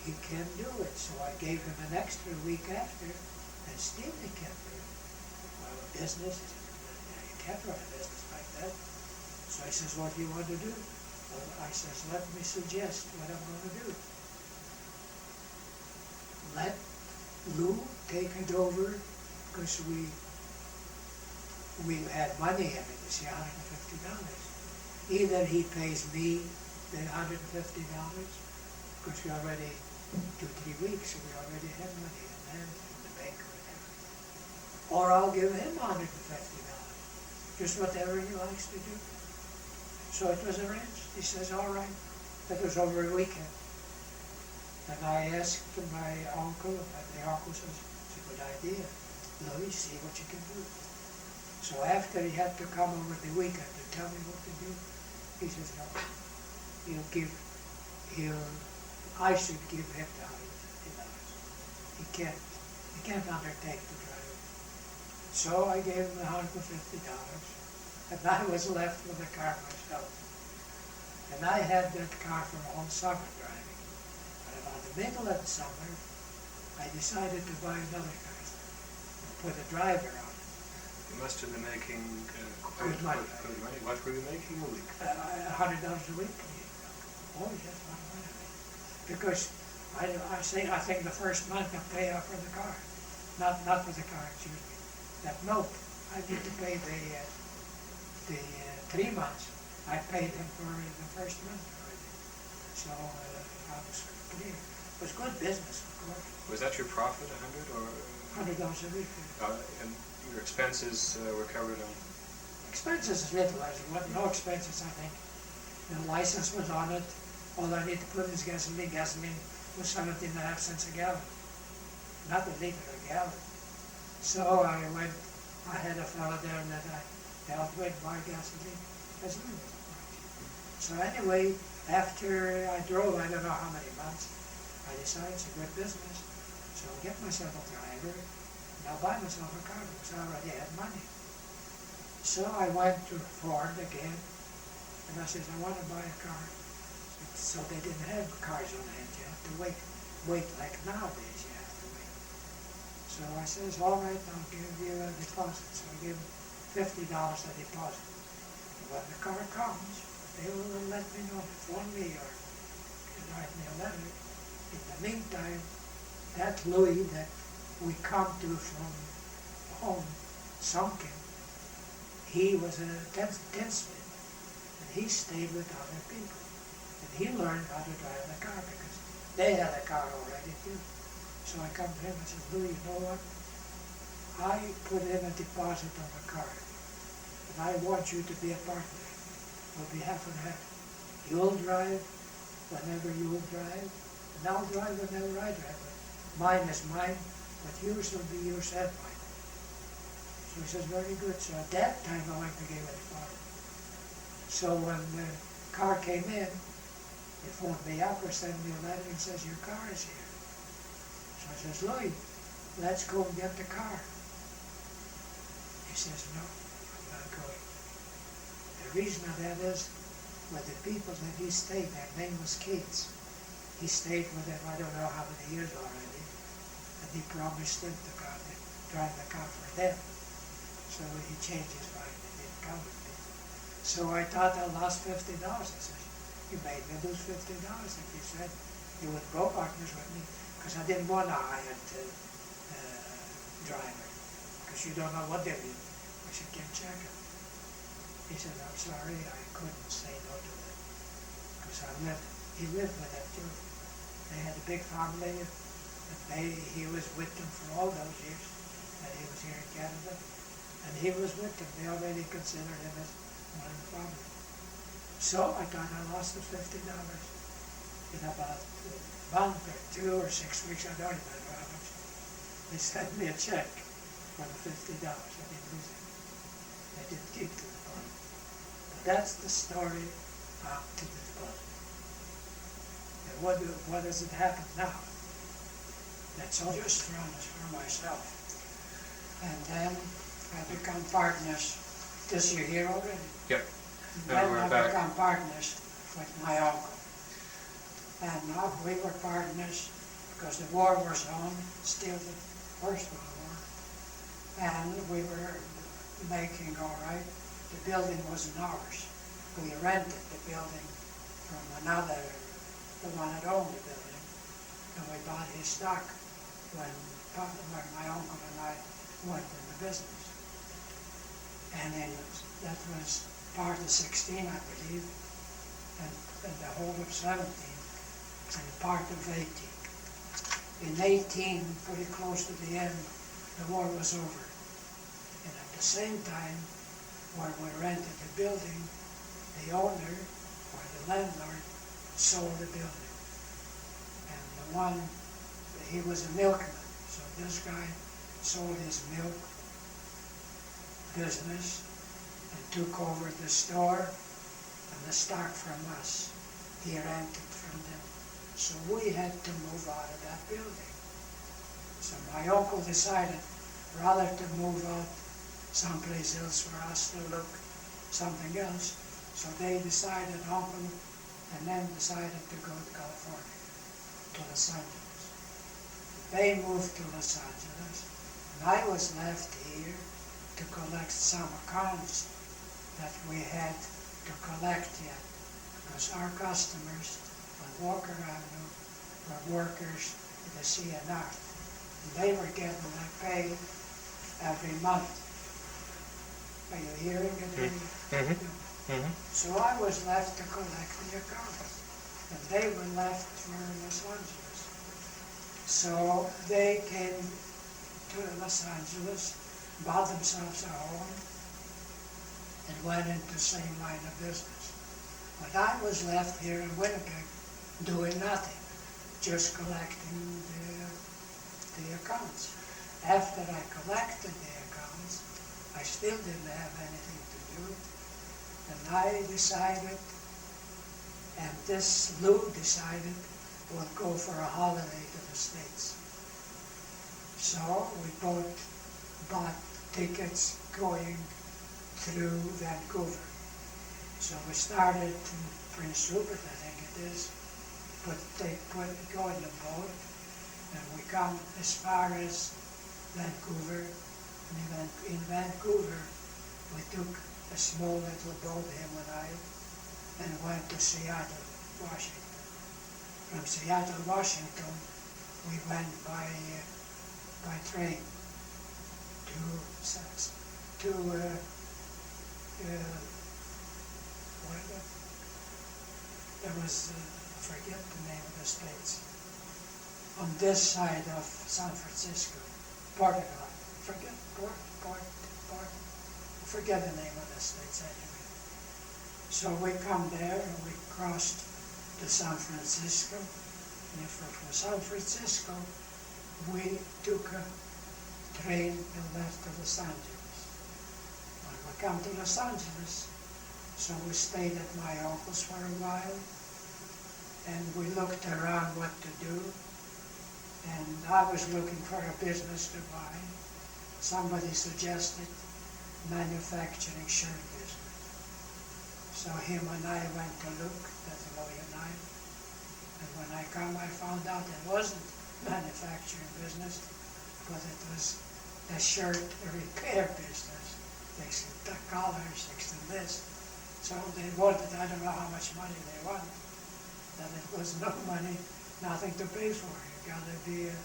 he can't do it. So I gave him an extra week after, and still he can't do it. Well, a business, you can't run a business like that. So I says, what do you want to do? Well, I says, let me suggest what I'm going to do. Let Lou take it over, because we had money in it, you see, $150. Either he pays me the $150, because we already, 2-3 weeks, so we already had money in there, in the bank or whatever. Or I'll give him $150, just whatever he likes to do. So it was arranged. He says, all right. That was over a weekend. And I asked my uncle, and the uncle says, it's a good idea. Louis, see what you can do. So after he had to come over the weekend to tell me what to do, he says, no, I should give him the $150. He can't undertake to drive it. So I gave him the $150, and I was left with the car myself. And I had that car for all summer driving. About the middle of the summer, I decided to buy another car and put a driver on it. You must have been making Good money. Good money. What were you making a week? $100 a week. Oh yes, a lot of money. Because I think the first month I pay off for the car, not for the car, excuse me. That note, I need to pay the 3 months. I paid him for the first month already. So I was clear. It was good business, of course. Was that your profit, 100 or? $100 a week. And your expenses were covered on? Expenses is little. There was no expenses, I think. The license was on it. All I need to put is gasoline. Gasoline was 17.5 cents a gallon. Not a liter, a gallon. So I had a fellow there that I helped with buy gasoline. Gasoline was price. So anyway, after I drove, I don't know how many months, I decided it's a good business. So I'll get myself a driver, and I'll buy myself a car because I already had money. So I went to Ford again, And I says, I want to buy a car. So they didn't have cars on hand. You have to wait like nowadays you have to wait. So I says, all right, I'll give you a deposit. So I give him $50 a deposit. And when the car comes, they will let me know, phone me or write me a letter. In the meantime, that Louis that we come to from home, Sunken, he was a tinsmith, and he stayed with other people. And he learned how to drive the car because they had a car already too. So I come to him and said, Louis, you know what? I put in a deposit on the car, and I want you to be a partner. We'll be half and half. You'll drive whenever you'll drive, and I'll drive whenever I drive. Mine is mine, but yours will be yours and mine. So he says, very good. So at that time, I went to give it a deposit. So when the car came in, they phoned me up or sent me a letter and says, your car is here. So I says, Louis, let's go and get the car. He says, no, I'm not going. The reason of that is, with the people that he stayed, their name was Keats. He stayed with them, I don't know how many years already, and he promised them to drive the car for them. So he changed his mind and didn't come with me. So I thought I lost $50. I said, you made me lose $50 if you said you would go partners with me, because I didn't want a hired driver, because you don't know what they do. I said, can't check it. He said, I'm sorry, I couldn't say no to that, because he lived with them too. They had a big family, and he was with them for all those years that he was here in Canada, and he was with them. They already considered him as one of the family. So I thought I lost the $50 in about a month or 2 or 6 weeks. I don't remember how much. They sent me a check for the $50. I didn't lose it. I didn't keep the deposit. But that's the story up to the deposit. And what does it happen now? That's all. Just for myself. And then I become partners. This year here already. Yep. And Now then we're I back. become partners with my uncle. And now we were partners because the war was on, still the First World War. And we were making all right. The building wasn't ours. We rented the building from another, the one that owned the building. And we bought his stock when my uncle and I went in the business. And then that was part of 16, I believe, and the whole of 17, and part of 18. In 18, pretty close to the end, the war was over. And at the same time, when we rented the building, the owner, or the landlord, sold the building. And the one, he was a milkman, so this guy sold his milk business and took over the store and the stock from us. He rented from them. So we had to move out of that building. So my uncle decided rather to move out someplace else for us to look something else. So they decided, uncle and them decided to go to California, to Los Angeles. They moved to Los Angeles, and I was left here to collect some accounts that we had to collect yet, because our customers on Walker Avenue were workers in the CNR, and they were getting their pay every month. Are you hearing it? Mm-hmm. So I was left to collect the accounts, and they were left for Los Angeles. So they came to Los Angeles, bought themselves a home, and went into the same line of business. But I was left here in Winnipeg doing nothing, just collecting the accounts. After I collected the accounts, I still didn't have anything to do, and I decided, and this Lou decided, we'll go for a holiday to the States. So we both bought tickets going through Vancouver. So we started in Prince Rupert, I think it is, go in the boat, and we come as far as Vancouver, and in Vancouver, we took a small little boat, him and I, and went to Seattle, Washington. From Seattle, Washington, we went by train to what is it? There was, I forget the name of the states. On this side of San Francisco, Portugal. Forget the name of the states anyway. So we come there and we crossed to San Francisco. And from San Francisco, we took a train and left to Los Angeles. When we come to Los Angeles, so we stayed at my uncle's for a while, and we looked around what to do, and I was looking for a business to buy. Somebody suggested manufacturing shirt business. So him and I went to look, that's Lloyd and I, and when I come I found out it wasn't manufacturing business, but it was a shirt repair business, fixing the collars, fixing this. So they wanted, I don't know how much money they wanted, that it was no money, nothing to pay for. You gotta be a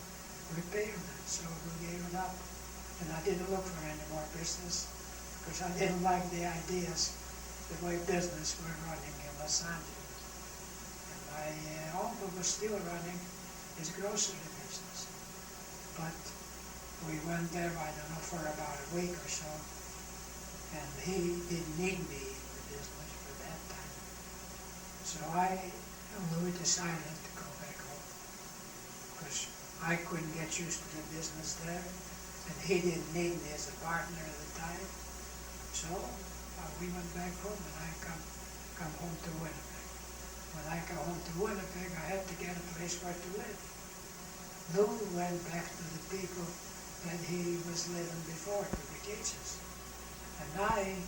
repairman. So we gave it up, and I didn't look for any more business because I didn't like the ideas, the way business were running in Los Angeles. And my uncle was still running his grocery business, but we went there, I don't know, for about a week or so, and he didn't need me in the business for that time. So I and Louis decided to go back home because I couldn't get used to the business there, and he didn't need me as a partner at the time. So we went back home, and I come home to Winnipeg. When I got home to Winnipeg, I had to get a place where to live. Lou went back to the people that he was living before, to the Cages. And I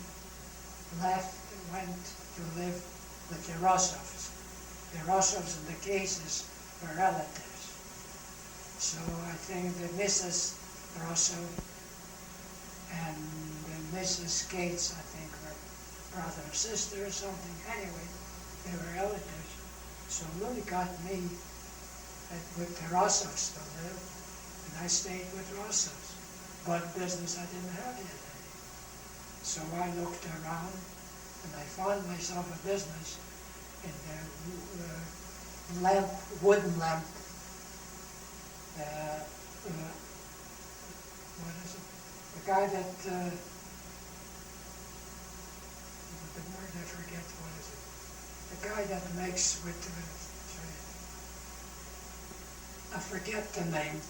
went to live with the Rossovs. The Rossovs and the Cases were relatives. So I think the Mrs. Rossov and the Mrs. Gates, I think, were brother or sister or something. Anyway, they were relatives. So Louis got me with the Rossovs to live, and I stayed with Rossovs. But business I didn't have yet. So I looked around, and I found myself a business in the wooden lamp, what is it? The guy that, the word I forget, what is it? The guy that makes with, I forget the name,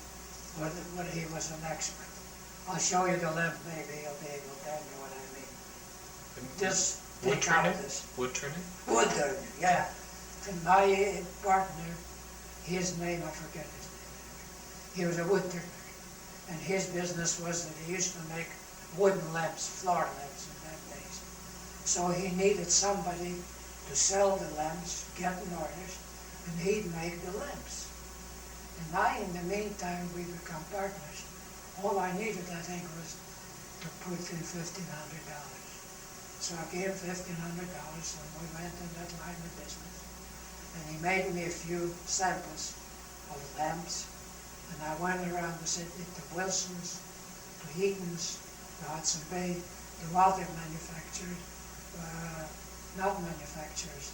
but he was an expert. I'll show you the lamp, maybe you'll be able to tell me what I mean. Just take out this. Wood turning? Wood turning, yeah. And my partner, his name, I forget his name. He was a wood turner. And his business was that he used to make wooden lamps, floor lamps in that days. So he needed somebody to sell the lamps, get an orders, and he'd make the lamps. And I, in the meantime, we become partners. All I needed, I think, was to put in $1,500. So I gave him $1,500, and we went in that line of business. And he made me a few samples of lamps, and I went around the city to Wilson's, to Heaton's, to Hudson Bay, to other manufacturers, not manufacturers,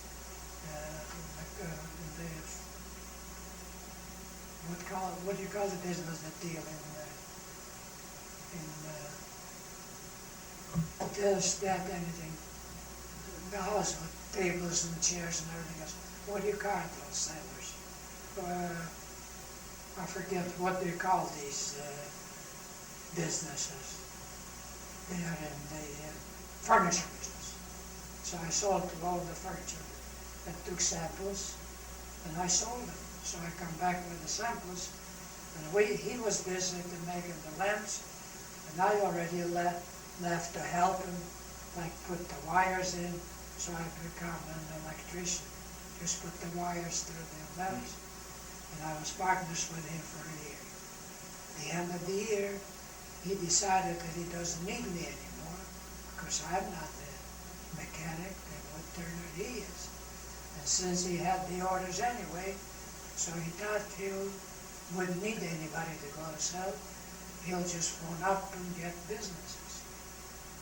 what do you call the business that deal in this, that, anything, the house with tables and chairs and everything else. What do you call those sellers? I forget what they call these businesses. They are in the furniture business. So I sold to all the furniture and took samples, and I sold them. So I come back with the samples, and he was busy making the lamps, and I already left to help him, like put the wires in, So I become an electrician, just put the wires through the letters. And I was partners with him for a year. At the end of the year, he decided that he doesn't need me anymore, because I'm not the mechanic, the wood turner, he is. And since he had the orders anyway, so he thought he wouldn't need anybody to go to sell. He'll just phone up and get businesses.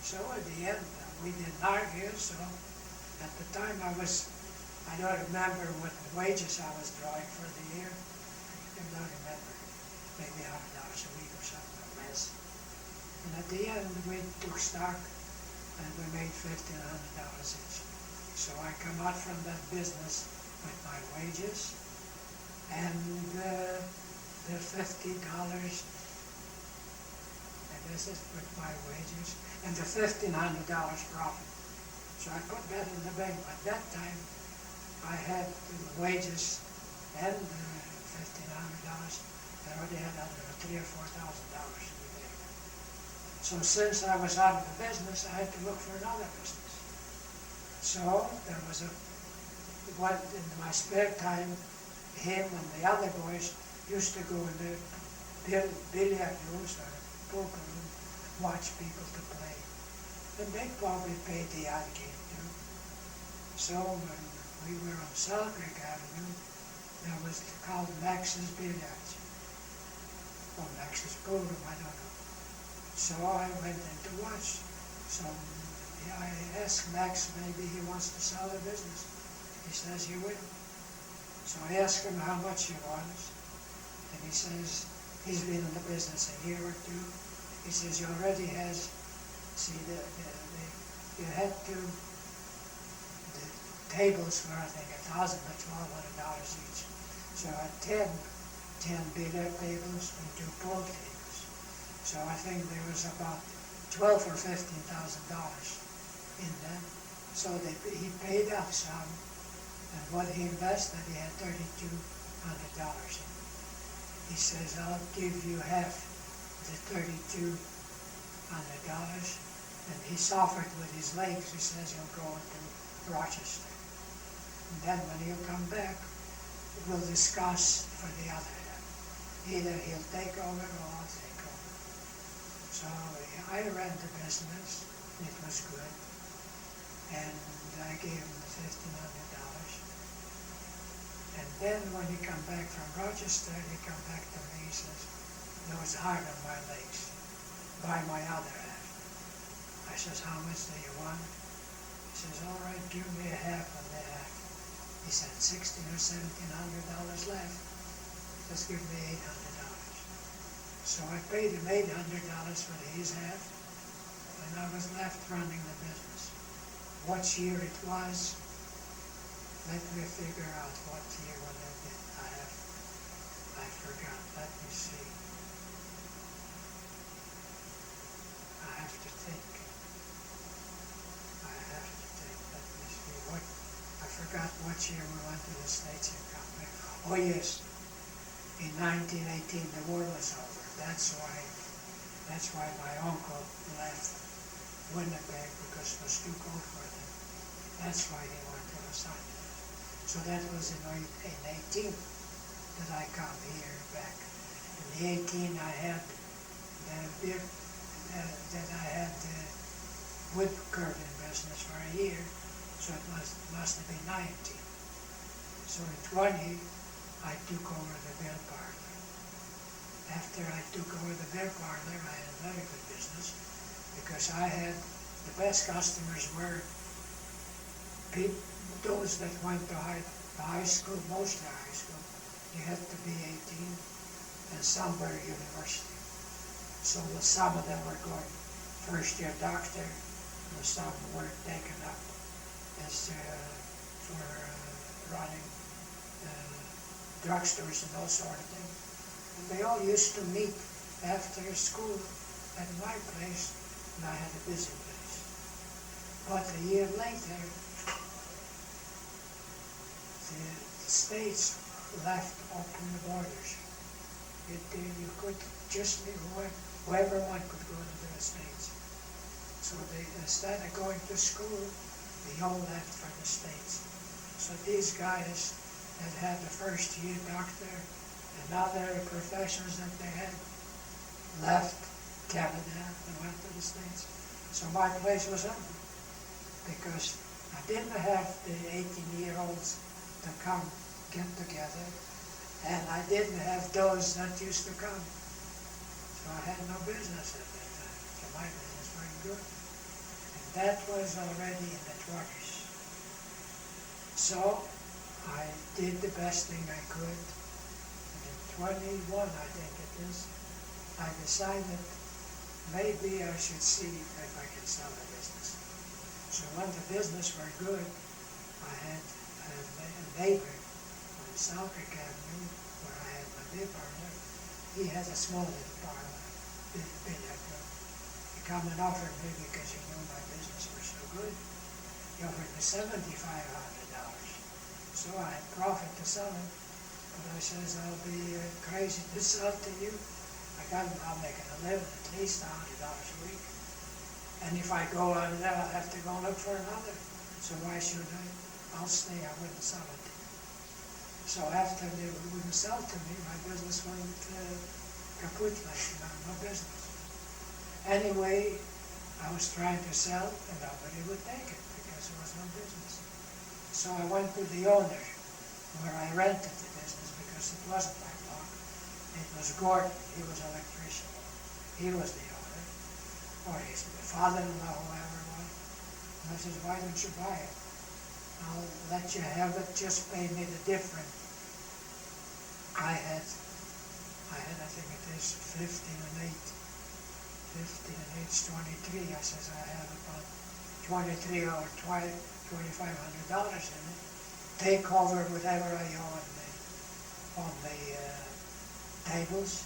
So at the end, we didn't argue, so at the time I don't remember what wages I was drawing for the year. I don't remember, maybe $100 a week or something, or less. And at the end, we took stock and we made $1,500 each. So I come out from that business with my wages and the $50, and this is with my wages, and the $1,500 profit. So I put that in the bank. By that time, I had the wages and the $1,500. I already had $3,000 or $4,000 in the bank. So since I was out of the business, I had to look for another business. So there was in my spare time, him and the other boys used to go in the billiard rooms or poker room, watch people to play. And they probably paid the odd game too. So when we were on Salt Creek Avenue, there was called Max's Billiards. Or Max's Pool Room, I don't know. So I went in to watch. So I asked Max, maybe he wants to sell the business. He says he will. So I asked him how much he wants. And he says he's been in the business a year or two. He says he already has, see, you had to, the tables were, I think, $1,000 to $1,200 each. So I had 10 billiard tables and 2 pool tables. So I think there was about $12,000 or $15,000 in them. So he paid up some, and what he invested, he had $3,200 in. He says, I'll give you half the $3,200, and he suffered with his legs. He says he'll go to Rochester. And then when he'll come back, we'll discuss for the other half. Either he'll take over or I'll take over. So I ran the business. It was good. And I gave him the $1,500. And then when he come back from Rochester, he come back to me, he says, there was hard on my legs. Buy my other half. I says, how much do you want? He says, all right, give me half of the half. He said, $1,600 or $1,700 left. Just give me $800. So I paid him $800 for his half, and I was left running the business. What year it was, let me figure out what year when I did. I forgot. Let me see. I have to think. Let me see. I forgot what year we went to the States and come back. Oh yes, in 1918 the war was over. That's why my uncle left Winnipeg, because it was too cold for them. That's why he went to Los Angeles. So that was in 18 that I come here back. In 18 I had the wood curtain business for a year, so it must have been 19. So in 20 I took over the beer parlor. After I took over the beer parlor, I had a very good business, because I had the best customers were those that went to high school, mostly high school. You had to be 18, and some were university. So some of them were going first year doctor, and some were taken up as for running drugstores and those sort of things. And they all used to meet after school at my place, and I had a busy place. But a year later, the States left open the borders. You could just, whoever one could go to the States. So instead of going to school, we all left for the States. So these guys that had the first year doctor and other professions that they had left Canada and went to the States. So my place was empty because I didn't have the 18-year-olds to come get together, and I didn't have those that used to come. So I had no business at that time. So my business was good. And that was already in the 20s. So I did the best thing I could. And in 21, I think it is, I decided maybe I should see if I can sell the business. So when the business were good, I had a neighbor on Southwick Avenue, where I had my beer parlor. He had a small little parlor, billiard room. He come and offered me, because he knew my business was so good, he offered me $7,500. So I had profit to sell it, but I says, I'll be crazy to sell to you. I'll make it a living, at least $100 a week. And if I go out of there, I'll have to go look for another. So why should I? I'll stay, I wouldn't sell it. So after they wouldn't sell to me, my business went kaput, like no business. Anyway, I was trying to sell and nobody would take it because there was no business. So I went to the owner where I rented the business because it wasn't my block. It was Gordon, he was an electrician. He was the owner, or his father-in-law, whoever it was. And I said, why don't you buy it? I'll let you have it, just pay me the difference. I think it is 15 and 8 is 23. I says, I have about 23 or $2,500 in it. Take over whatever I owe on the tables,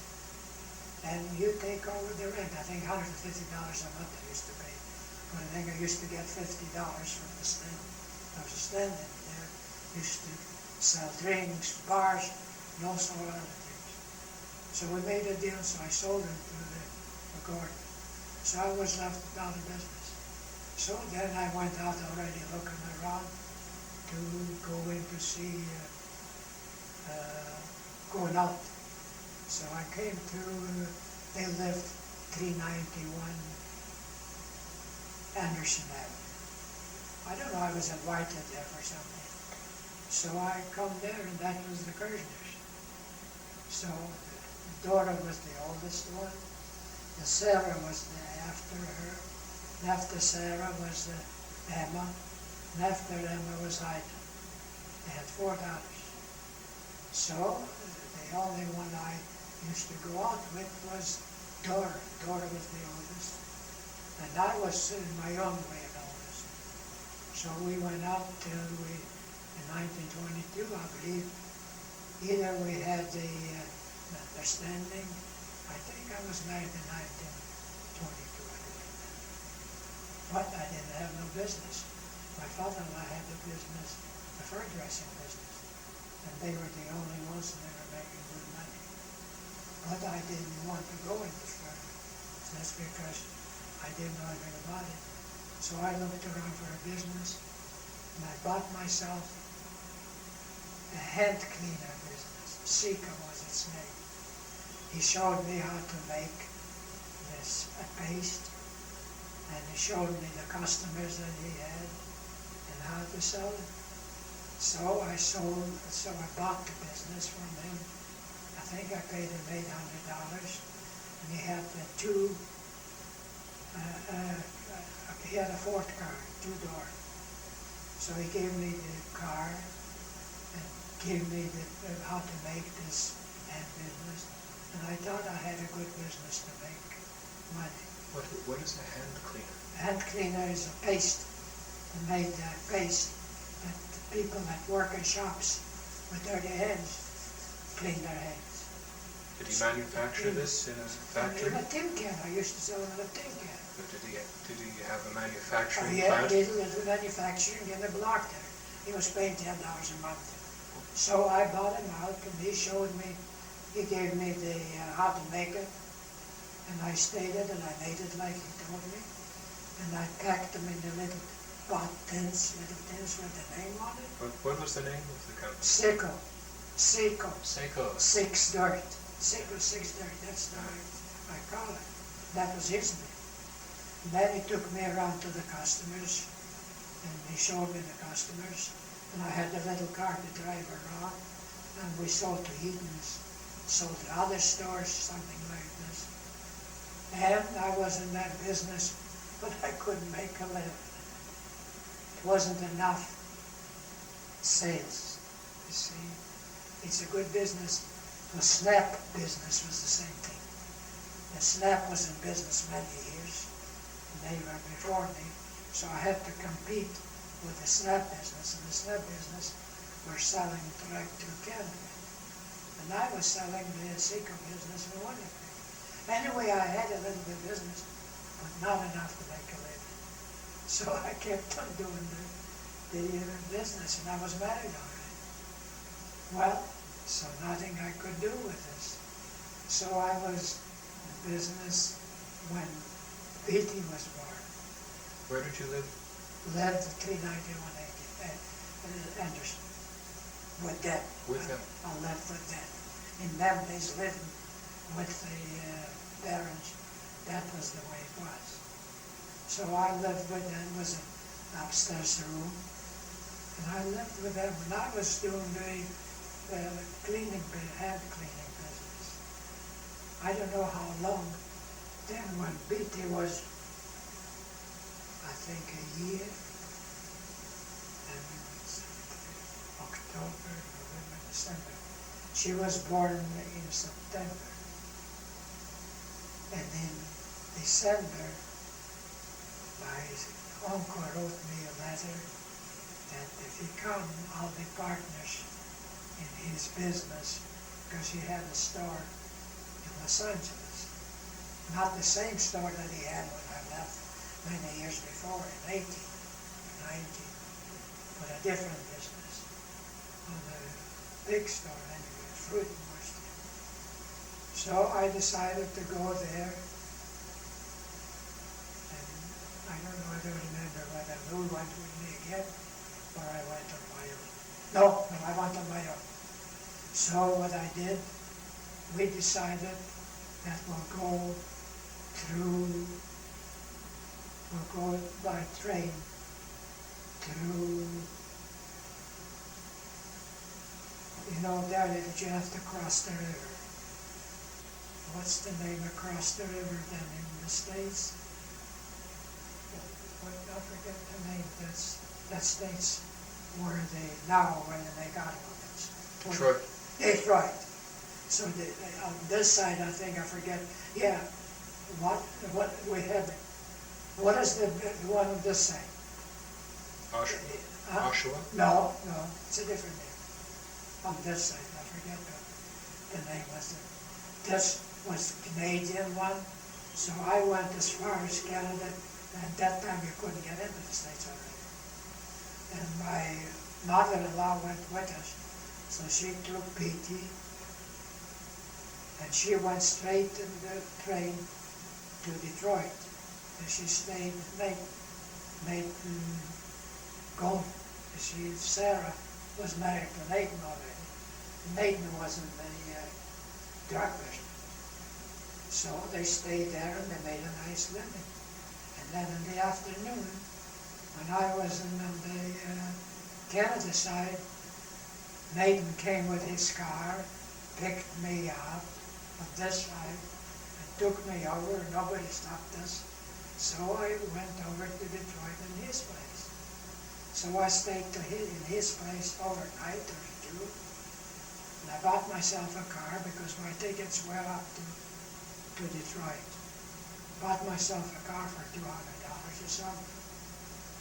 and you take over the rent. I think $150 a month I used to pay, but I think I used to get $50 from the stand. There was a stand in there, used to sell drinks, bars, and all sorts of other things. So we made a deal, so I sold him to the Gordon. So I was left out of business. So then I went out already looking around to go in to see, going out. So I came to, they lived 391 Anderson Avenue. I don't know, I was invited there for something. So I come there and that was the Kershners. So the daughter was the oldest one. The Sarah was after her. And after Sarah was Emma. And after Emma was Ida. They had 4 daughters. So the only one I used to go out with was Dora. Dora was the oldest. And I was in my own way the oldest. So we went out till in 1922, I believe, either we had the understanding. I think I was married in 1922, I don't remember. But I didn't have no business. My father-in-law had the business, the fur dressing business, and they were the only ones that were making good money. But I didn't want to go into fur. That's because I didn't know anything about it. So I looked around for a business, and I bought myself a hand cleaner business. Sika was its name. He showed me how to make this paste, and he showed me the customers that he had and how to sell it. So I bought the business from him. I think I paid him $800, and he had the he had a Ford car, 2-door. So he gave me the car and gave me how to make this hand business. And I thought I had a good business to make money. What is a hand cleaner? Hand cleaner is a paste. They made paste that the people that work in shops with dirty hands clean their hands. Did he manufacture this in a factory? In a tin can. I used to sell in a tin can. But did he have a manufacturing Yeah, plant? he was manufacturing in the block there. He was paying $10 a month. So I bought him out, and he showed me, he gave me the how to make it, and I stayed it, and I made it like he told me, and I packed them in the little bought tins, little tins with the name on it. What was the name of the company? Seco, Seiko. Six Dirt. Seco Six Dirt, that's the way I call it. That was his name. And then he took me around to the customers, and he showed me the customers. And I had a little car to drive around, and we sold to Eaton's, sold to other stores, something like this. And I was in that business, but I couldn't make a living. It wasn't enough sales, you see. It's a good business. The Snap business was the same thing. The Snap was in business many years, and they were before me, so I had to compete with the Snap business, and the Snap business were selling direct to Canada. And I was selling the Seco business in Winnipeg. Anyway, I had a little bit of business, but not enough to make a living. So I kept on doing the business, and I was married already. Well, so nothing I could do with this. So I was in business when Petey was born. Where did you live? Lived at 391 Anderson with them. With them? I lived with them. In them days, living with the parents, that was the way it was. So I lived with them, was an upstairs room, and I lived with them when I was doing the cleaning, hand cleaning business. I don't know how long. Then when BT was, I think, a year, and October, November, December. She was born in September. And in December, my uncle wrote me a letter that if he come, I'll be partners in his business, because he had a store in Los Angeles. Not the same store that he had when I left many years before, in 18 or 19, but a different business. On a big store anyway, fruit mostly. So I decided to go there, and I don't remember whether Lou went with me again, or I went on my own. No, I went on my own. So what I did, we decided that we'll go by train through, there that you have to cross the river. What's the name across the river then in the States? I forget the name, that States where they got it. Detroit. Detroit. So on this side, I think, I forget, yeah, what we had, what is the one on this side? Oshawa? No, it's a different name. On this side, I forget the name was it. This was the Canadian one, so I went as far as Canada, and at that time you couldn't get into the States already. And my mother-in-law went with us, so she took Petey, and she went straight in the train to Detroit, and she stayed with Nathan Gold. Sarah was married to Nathan already. Nathan was in the drug business. So they stayed there and they made a nice living. And then in the afternoon, when I was on the Canada side, Nathan came with his car, picked me up on this side, and took me over. Nobody stopped us. So I went over to Detroit in his place. So I stayed in his place overnight or two. And I bought myself a car because my tickets were up to Detroit. Bought myself a car for $200 or something,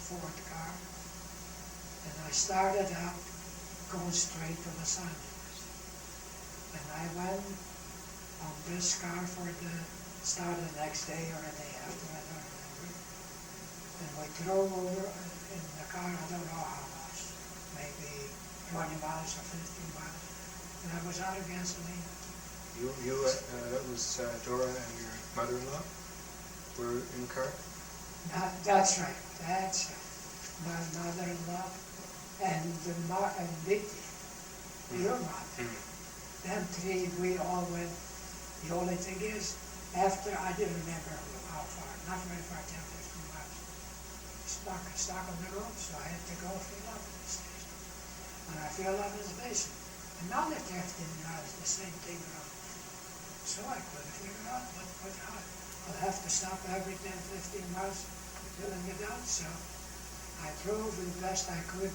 Ford car. And I started out going straight to Los Angeles. And I went on this car started the next day or the day after, I don't remember. And we drove over in the car, I don't know how much, maybe 20 miles or 15 miles. And I was out of gasoline. That was Dora and your mother-in-law were in the car? That's right. my mother-in-law, and Vicky, your mother. Them three, we all went. The only thing is, after, I didn't remember how far, not very far, 10, 15 miles. Stuck on the road, so I had to go fill up at the station. And I filled up in the station. Another 15 miles, the same thing around. So I couldn't figure out how. I'll have to stop every 10, 15 miles filling it out. So I drove the best I could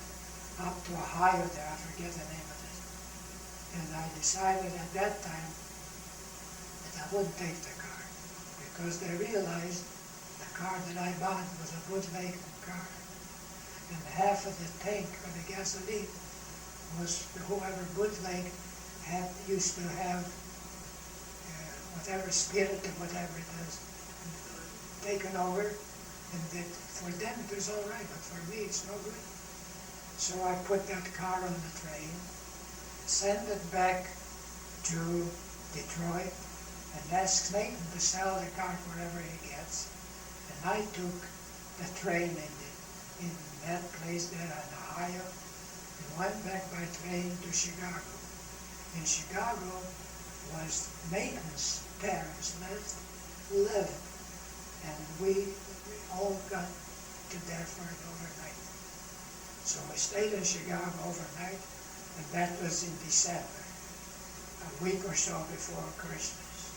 up to Ohio there, I forget the name of it. And I decided at that time that I wouldn't take the car because they realized the car that I bought was a bootleg car. And half of the tank of the gasoline was whoever bootleg used to have whatever spirit or whatever it is taken over, and that for them it was all right, but for me it's no good. So I put that car on the train, send it back to Detroit, and ask Nathan to sell the car wherever he gets. And I took the train in that place there in Ohio, and went back by train to Chicago. In Chicago was Nathan's parents lived, and we all got to there for an overnight. So we stayed in Chicago overnight, and that was in December, a week or so before Christmas.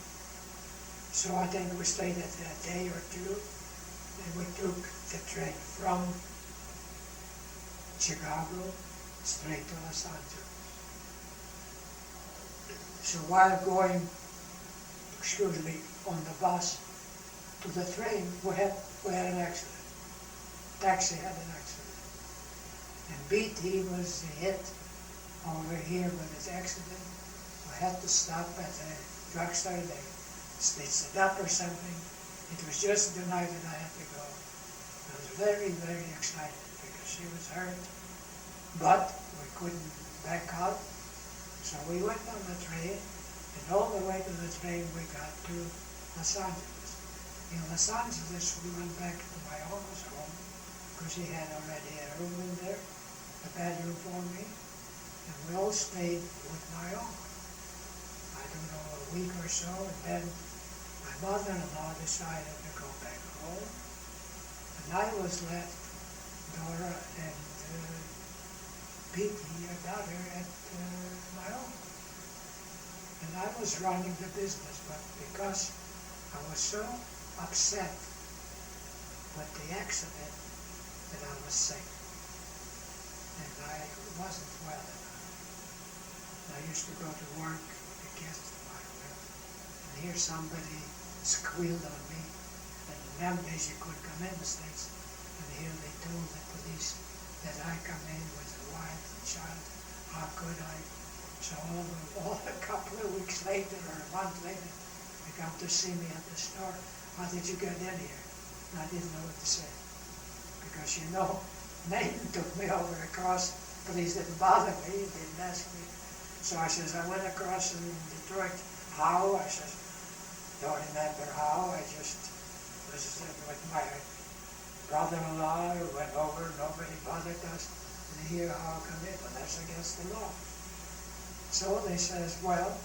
So I think we stayed a day or two, and we took the train from Chicago straight to Los Angeles. So while going, on the bus to the train, we had an accident. Taxi had an accident. And BT was hit over here with his accident. We had to stop at a drugstore. They stitched it up or something. It was just the night that I had to go. I was very, very excited because she was hurt. But we couldn't back out. So we went on the train, and all the way to the train we got to Los Angeles. In Los Angeles we went back to my uncle's home because he had already a room in there, a bedroom for me, and we all stayed with my uncle. I don't know, a week or so, and then my mother-in-law decided to go back home, and I was left, Dora and Petey, her daughter, at my uncle. And I was running the business, but because I was so upset with the accident that I was sick. And I wasn't well enough. I used to go to work against my will and hear somebody squealed on me. And in them days you could come in the States, and here they told the police that I come in with a wife and child. How could I? So all a couple of weeks later or a month later, they come to see me at the store. How did you get in here? And I didn't know what to say. Because Nathan took me over across. Police didn't bother me, didn't ask me. So I says, I went across in Detroit. How? I says, don't remember how. I just was with my brother-in-law, went over, nobody bothered us. And here how come in? But that's against the law. So they says, well,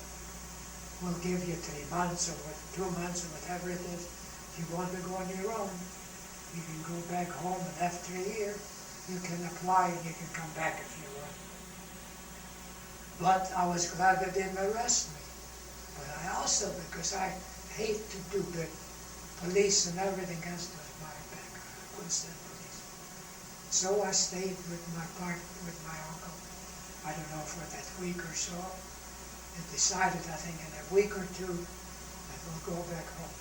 we'll give you 3 months or 2 months or whatever it is. If you want to go on your own, you can go back home, and after a year, you can apply and you can come back if you want. But I was glad they didn't arrest me. But I also, because I hate to do the police and everything else was my background. I couldn't stand police. So I stayed with my uncle. I don't know, for that week or so, and decided, I think, in a week or two, I will go back home,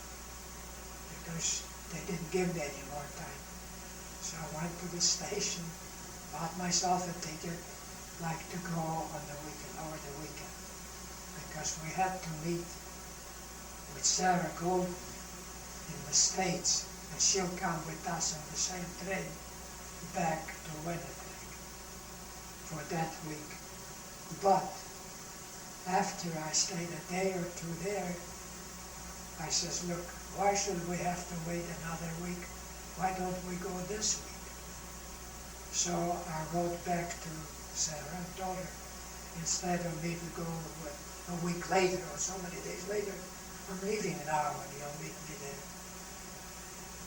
because they didn't give me any more time. So I went to the station, bought myself a ticket, like to go on the weekend, over the weekend, because we had to meet with Sarah Golden in the States, and she'll come with us on the same train back to Winnipeg for that week. But after I stayed a day or two there, I says, look, why should we have to wait another week? Why don't we go this week? So I wrote back to Sarah and told her, instead of me to go a week later or so many days later, I'm leaving now and you'll meet me there.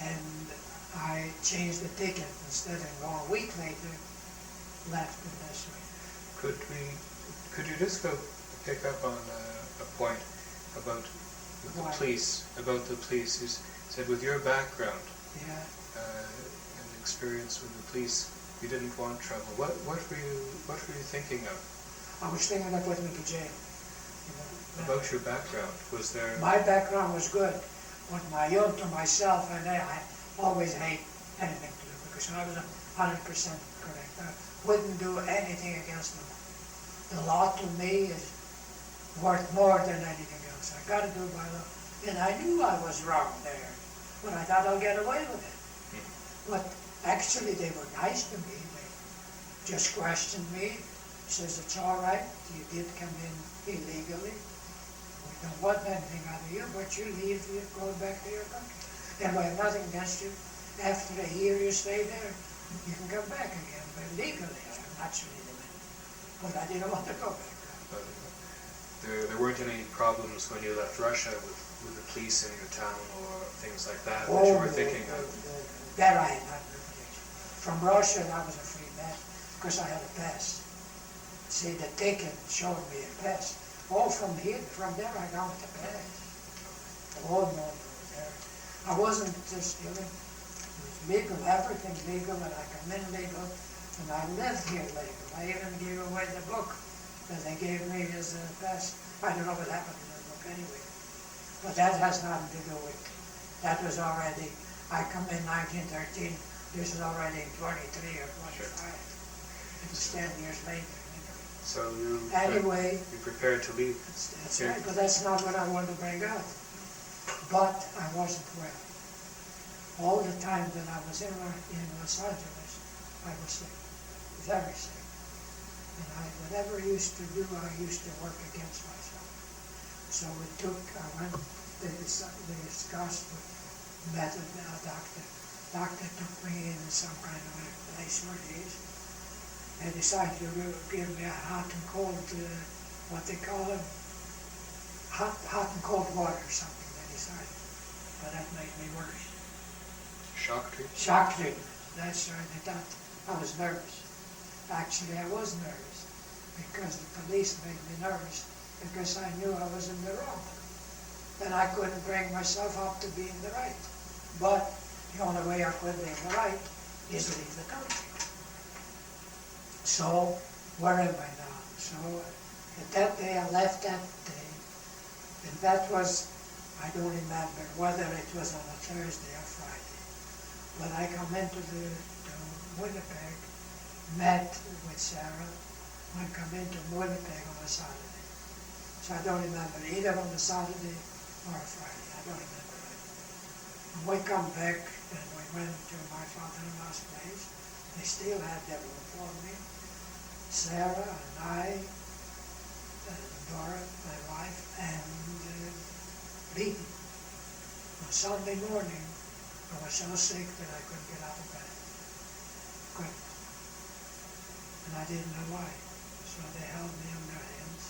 And I changed the ticket. Instead of going a week later, left it this way. Could you just go pick up on a point about the police, you said with your background, Yeah. and experience with the police, you didn't want trouble. What were you thinking of? I was thinking of putting me to jail. You know, About your background, was there... my background was good, but my own to myself, and I always hate anything to do because I was 100% correct. I wouldn't do anything against the law. The law to me is worth more than anything else. I got to do by law. And I knew I was wrong there, but I thought I'll get away with it. But actually they were nice to me. They just questioned me. Says, it's all right, you did come in illegally. We don't want anything out of you, but you leave, you're going back to your country. And we have nothing against you. After a year you stay there, you can come back again, but legally, I'm not sure legally. But I didn't want to go back. There weren't any problems when you left Russia with the police in your town or things like that you were thinking of? That I had not really. From Russia, I was a free man because I had a pass. See, the ticket showed me a pass. Oh, from there I got the pass. Oh, no, there. I wasn't just stealing. It was legal, everything legal, and I come in legal, and I lived here legal. I even gave away the book that they gave me as a pass. I don't know what happened to the book anyway. But that has nothing to do with, that was already, I come in 1913, this is already 23 or 25. It was 10 years later. So you prepared to leave? That's right, but that's not what I wanted to bring out. But I wasn't well. All the time that I was in Los Angeles, I was sick, very sick. And whatever I used to do, I used to work against myself. So I went, they discussed with method, a doctor. Doctor took me in some kind of a place where he is. They decided to give me a hot and cold, what they call it, hot and cold water or something, they decided. But that made me worse. Shock treatment? Shock treatment, that's right. They thought I was nervous. Actually, I was nervous because the police made me nervous because I knew I was in the wrong. And I couldn't bring myself up to be in the right. But the only way I could be in the right is to leave the country. So, where am I now? So, at that day, I left that day, and that was, I don't remember whether it was on a Thursday or Friday, but I come into to Winnipeg, met with Sarah, and come into Winnipeg on a Saturday. So I don't remember either on the Saturday or a Friday, I don't remember it. When we come back, and we went to my father-in-law's place, they still had their room for me. Sarah and I, Dora, my wife, and Beatty. On Sunday morning, I was so sick that I couldn't get out of bed. Couldn't. And I didn't know why. So they held me on their hands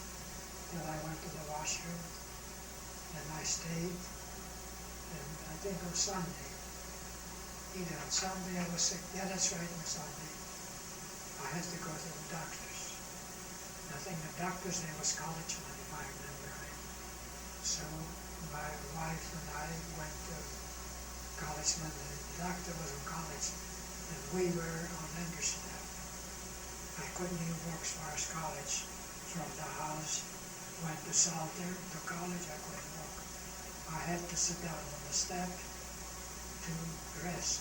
till I went to the washroom. And I stayed. And I think on Sunday, either on Sunday I was sick. Yeah, that's right, on Sunday. I had to go to the doctors. I think the doctor's name was Collegeman, if I remember right. So my wife and I went to Collegeman. The doctor was in college, and we were on Anderson Avenue. I couldn't even walk as far as college from the house. Went to Salter, to college, I couldn't walk. I had to sit down on the step to rest.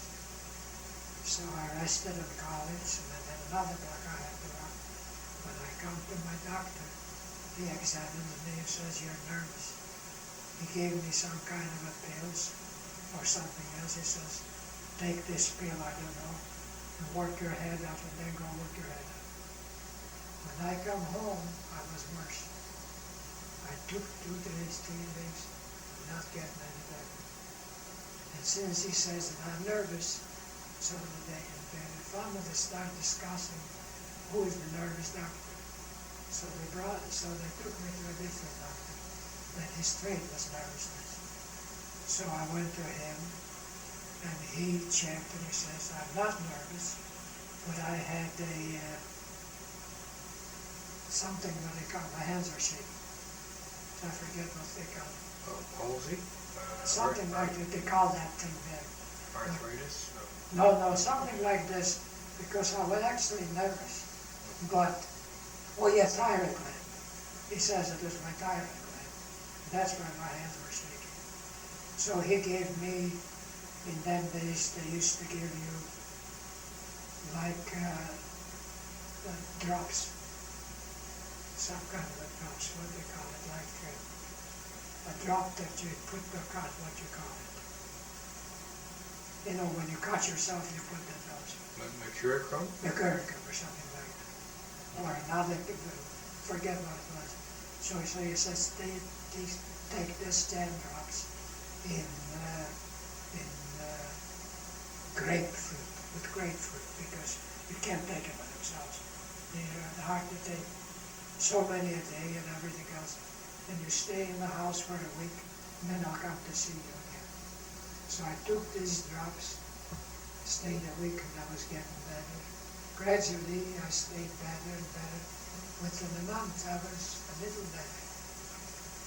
So I rested in college, and then another block I had to walk. When I come to my doctor, he examined me and says, you're nervous. He gave me some kind of a pills or something else. He says, take this pill, I don't know, and work your head up, and then go work your head up. When I come home, I was worse. I took 2 days, 3 days, not getting any better. And since he says that I'm nervous, So the family start discussing who is the nervous doctor. So they took me to a different doctor that his trade was nervousness. So I went to him and he checked and he says, I'm not nervous, but I had something that they call, my hands are shaking. So I forget what they call it. Palsy? Something like that, they call that thing there. Arthritis? No, something like this, because I was actually nervous. But, thyroid gland. He says it was my thyroid gland. That's why my hands were shaking. So he gave me, in them days, they used to give you like drops, some kind of a drops, what they call it, like a drop that you put the cut, what you call it. You know, when you cut yourself, you put the drops. Mercurochrome? Mercurochrome or something like that. Or another, forget what it was. So he says, take this 10 drops in grapefruit, with grapefruit, because you can't take it by themselves. They're hard to take. So many a day and everything else. And you stay in the house for a week, and then I'll come to see you again. So I took these drops, stayed a week, and I was getting better. Gradually, I stayed better and better. Within a month, I was a little better.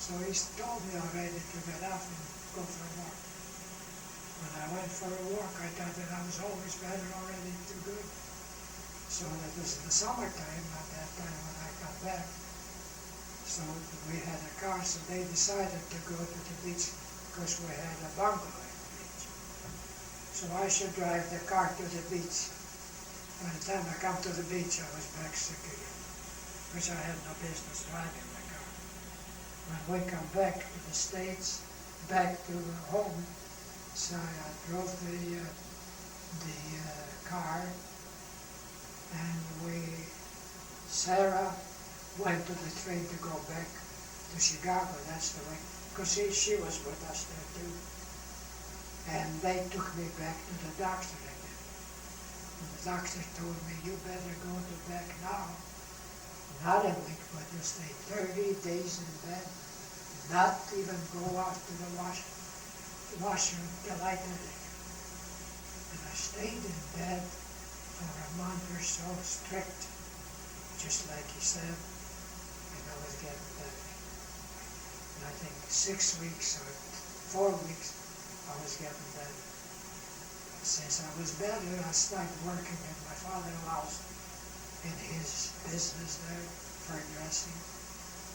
So he told me already to get up and go for a walk. When I went for a walk, I thought that I was always better already, too good. So that was in the summertime, at that time when I got back. So we had a car, so they decided to go to the beach because we had a bungalow at the beach. So I should drive the car to the beach. By the time I come to the beach, I was back sick again, which I had no business driving the car. When we come back to the States, back to home, so I drove the car, and Sarah went to the train to go back to Chicago, that's the way, because she was with us there too. And they took me back to the doctor again. And the doctor told me, you better go to back now, not a week, but you stay 30 days in bed, not even go out to the washroom till I did it. And I stayed in bed for a month or so, strict, just like he said, and I was getting better. And I think 6 weeks or 4 weeks, I was getting better. Since I was better, I started working at my father-in-law's in his business there for dressing,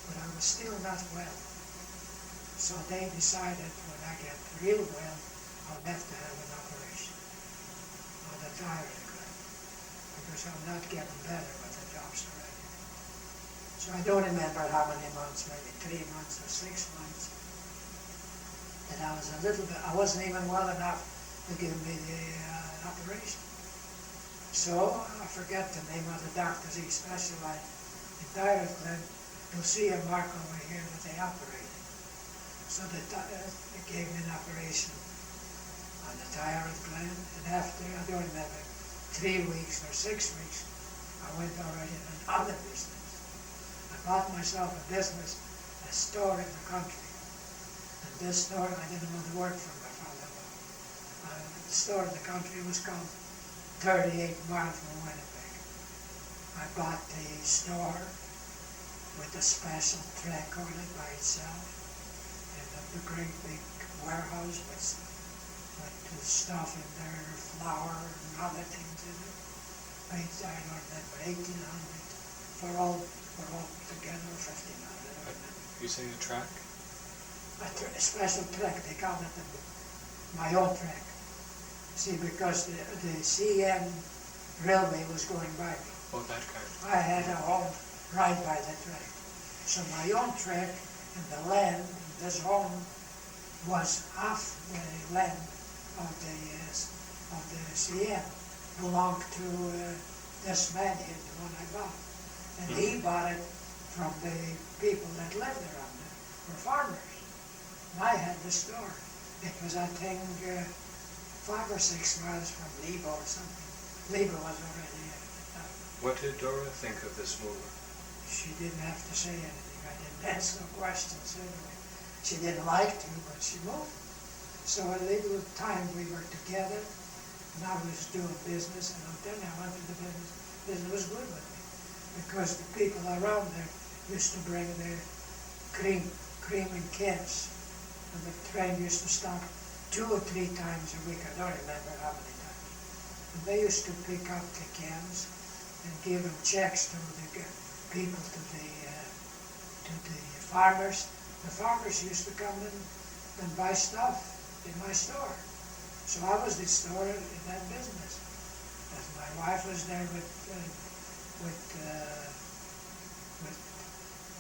but I was still not well. So they decided when I get real well, I'll have to have an operation on the thyroid gland, because I'm not getting better with the drops already. So I don't remember how many months, maybe 3 months or 6 months, that I was a little bit, I wasn't even well enough to give me the operation. So I forget the name of the doctors, he specialized in thyroid gland. You'll see a mark over here that they operated. So they gave me an operation on the thyroid gland, and after, I don't remember, 3 weeks or 6 weeks, I went already in another business. I bought myself a business, a store in the country. And this store, I didn't want to work for my father-in-law. The store in the country was called 38 miles from Winnipeg. I bought the store with a special track on it by itself, and a great big warehouse with stuff in there, flour and other things in it. Paid, I don't remember, $1,800 for all together, $1,500. You say a track? A special track, they call it my own track. See, because the CN railway was going by me. Oh, that kind. I had a home right by the track. So my own track and the land, this home, was half the land of the CN, belonged to this man here, the one I bought. And he bought it from the people that lived around there, were farmers. And I had the store. It was, I think, 5 or 6 miles from Lebo or something. Lebo was already in it. What did Dora think of this move? She didn't have to say anything. I didn't ask no questions anyway. She didn't like to, but she moved. So a little time we were together, and I was doing business, and then I went to the business. Business was good with me, because the people around there used to bring their cream in cans, and the train used to stop 2 or 3 times a week. I don't remember how many times. And they used to pick up the cans and give them checks to the people, to the farmers. The farmers used to come in and buy stuff in my store. So I was the store in that business. And my wife was there with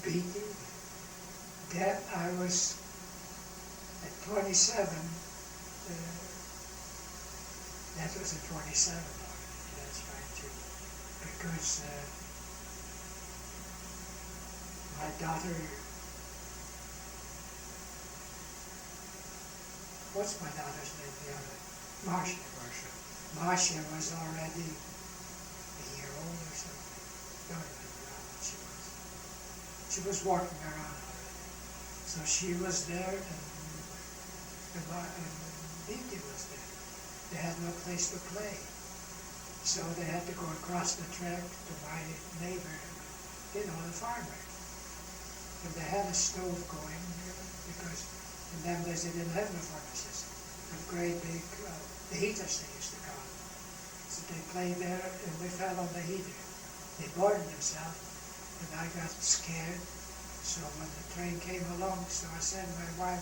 Beatty. Then I was at 27. That was at 27 already. That's right too. Because my daughter. What's my daughter's name? The other, Marcia. Marcia was already a year old or something. Don't remember how old she was. She was walking around already. So she was there, and Didi was there. They had no place to play. So they had to go across the track to my neighbor, the farmer. And they had a stove going, because in them days they didn't have no furnaces. A great big, the heaters they used to call them. So they played there, and they fell on the heater. They burned themselves, and I got scared. So when the train came along, so I sent my wife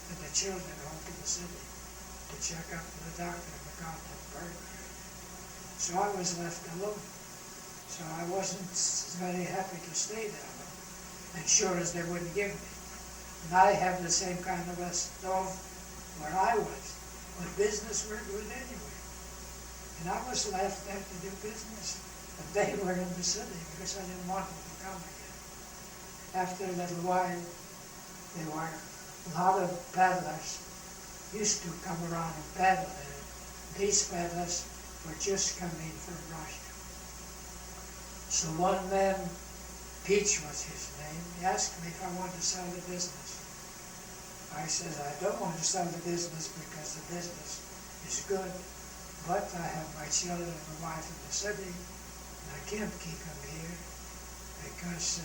and the children home to the city to check up with the doctor and the got them burned. So I was left alone. So I wasn't very happy to stay there alone. And sure as they wouldn't give me. And I have the same kind of a stove where I was. But business were good anyway. And I was left there to do business. And they were in the city because I didn't want them to come again. After a little while, there were a lot of peddlers used to come around and peddle there. These peddlers were just coming from Russia. So one man, Peach was his name, he asked me if I wanted to sell the business. I said, I don't want to sell the business because the business is good, but I have my children and my wife in the city, and I can't keep them here because,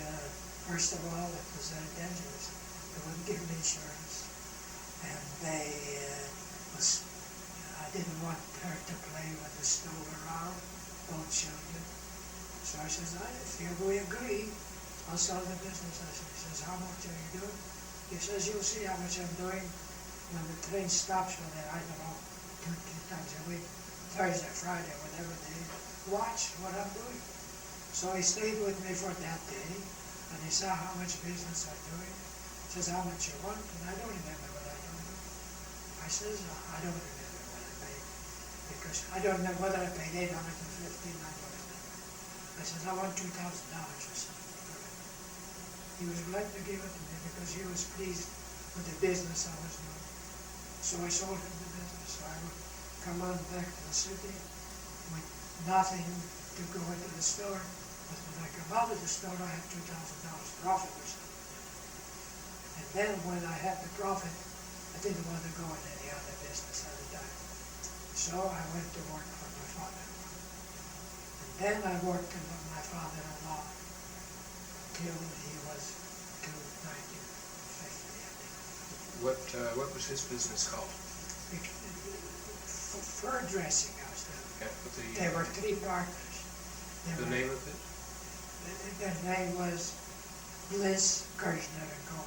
first of all, it was very dangerous. They wouldn't give me insurance, and I didn't want her to play with the stove around, both children. So I says, if we agree, I'll sell the business. He says, how much are you doing? He says, you'll see how much I'm doing when the train stops for that, I don't know, 2 times a week, Thursday, Friday, whatever day. Watch what I'm doing. So he stayed with me for that day, and he saw how much business I'm doing. He says, how much you want? And I don't remember what I don't do. I says, I don't remember what I paid, because I don't know whether I paid $815, I don't remember. I says, I want $2,000 or something for it. He was glad to give it to me because he was pleased with the business I was doing. So I sold him the business. So I would come on back to the city with nothing to go into the store. But when I come out of the store, I had $2,000 profit or something. And then when I had the profit, I didn't want to go in any other business at the time. So I went to work for my father-in-law. And then I worked with my father-in-law till he was till 1950, I think. What was his business called? Fur dressing house. There were 3 partners. The name of it? Their name was Bliss, Kirshner, and Co.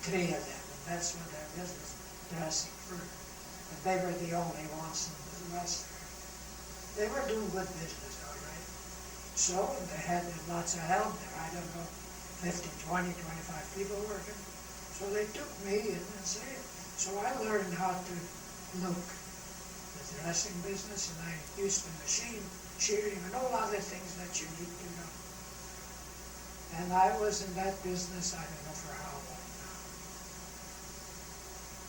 3 of them, and that's what their business, dressing fur. And they were the only ones in the West. They were doing good business, all right. So they had lots of help there. I don't know, 15, 20, 25 people working. So they took me in and said, so I learned how to look the dressing business, and I used the machine, shearing, and all other things that you need to know. And I was in that business, I don't know for how long now.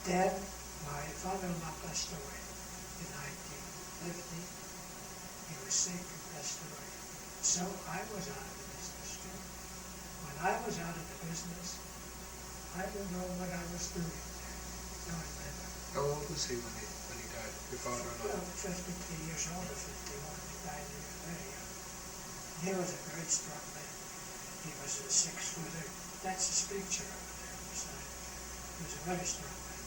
Then my father-in-law passed away. in 1950. He was sick and passed away. So I was out of the business too. When I was out of the business, I don't know what I was doing there. No, I never. How old was he when he died? Your father or Well, not? 53 years old or 51. He died very young. He was a very strong man. He was a 6-footer. That's his picture over there beside. He was a very strong man.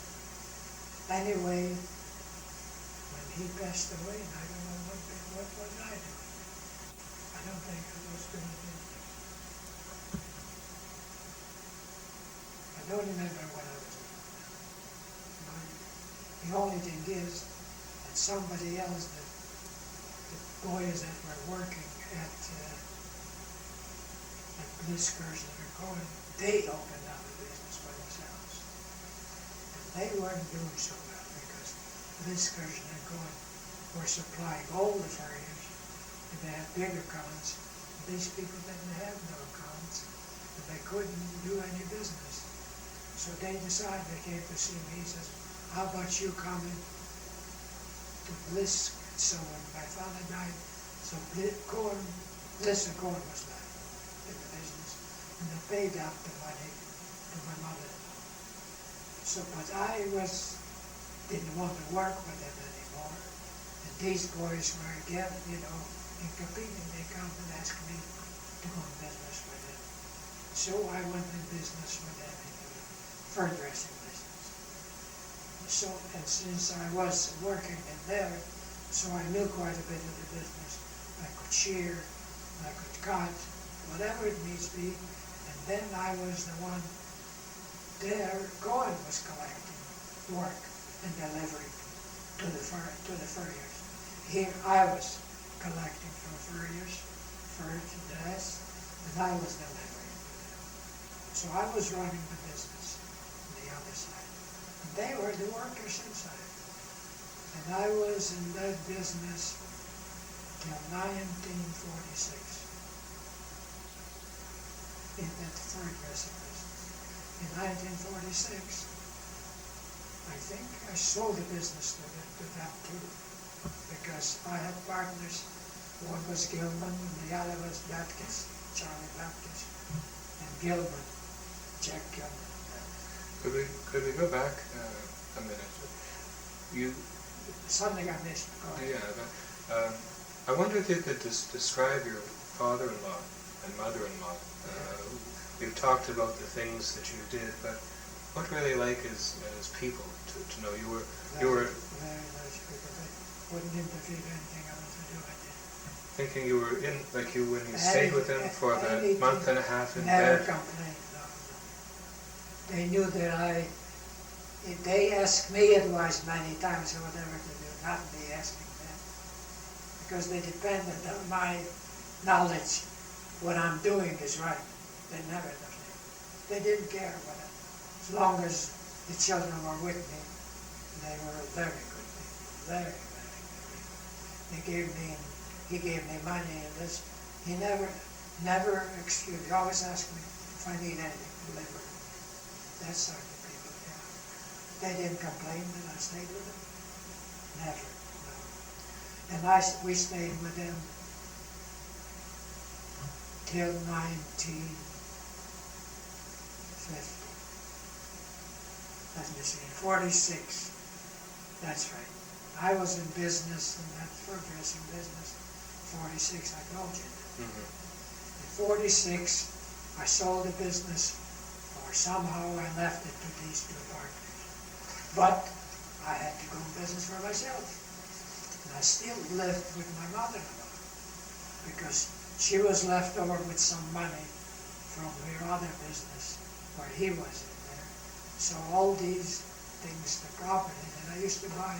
Anyway, when he passed away, and I don't know what was I doing. I don't think I was doing anything. I don't remember what I was doing. The only thing is that somebody else, the boys that were working at TheMaxKershnerStoryJan86 they opened up a business for themselves. And they weren't doing so well because TheMaxKershnerStoryJan86 were supplying all the furriers, and they had big accounts. These people didn't have no accounts, and they couldn't do any business. So they decided, they came to see me, he says, how about you coming to Bliss? So when my father died, so Bliss and Corn was left in the business, and they paid out the money to my mother-in-law. So, but I didn't want to work with them anymore, and these boys were again, in competing. They come and ask me to go in business with them. So I went in business with them into the fur dressing business. So, and since I was working in there, so I knew quite a bit of the business. I could shear, I could cut, whatever it needs to be. And then I was the one there, Cohen was collecting work and delivering to the furriers. Here I was collecting from furriers, fur to dress, and I was delivering to them. So I was running the business on the other side. And they were the workers inside. And I was in that business till 1946, in that fur dressing business. In 1946, I think I sold the business to them too, because I had partners. One was Gilman, and the other was Baptist, Charlie Baptist, and Gilman, Jack Gilman. Could we go back a minute? Something I missed. I wonder if you could describe your father-in-law and mother-in-law. We've talked about the things that you did, but what were they like as people? To know you were Very nice people. They wouldn't interfere in anything I was to do. I did. thinking you were in, like when you stayed with them for the month and a half in Never bed. complained. No. They knew that if they asked me advice many times or whatever to do, not me asking them. Because they depended on my knowledge. What I'm doing is right. They never done it. They didn't care what it. As long as the children were with me, they were very good people. Very, very good people. He gave me money and this. He never excused. He always asked me if I need anything delivered. That sort of people, yeah. They didn't complain that I stayed with them. Never, no. And we stayed with them till 1950. Let me see, 46. That's right. I was in business, in that fur dressing business, 46, I told you. In 46, I sold the business, or somehow I left it to these two partners. But I had to go in business for myself. And I still lived with my mother-in-law, because she was left over with some money from her other business where he was in there. So all these things, the property that I used to buy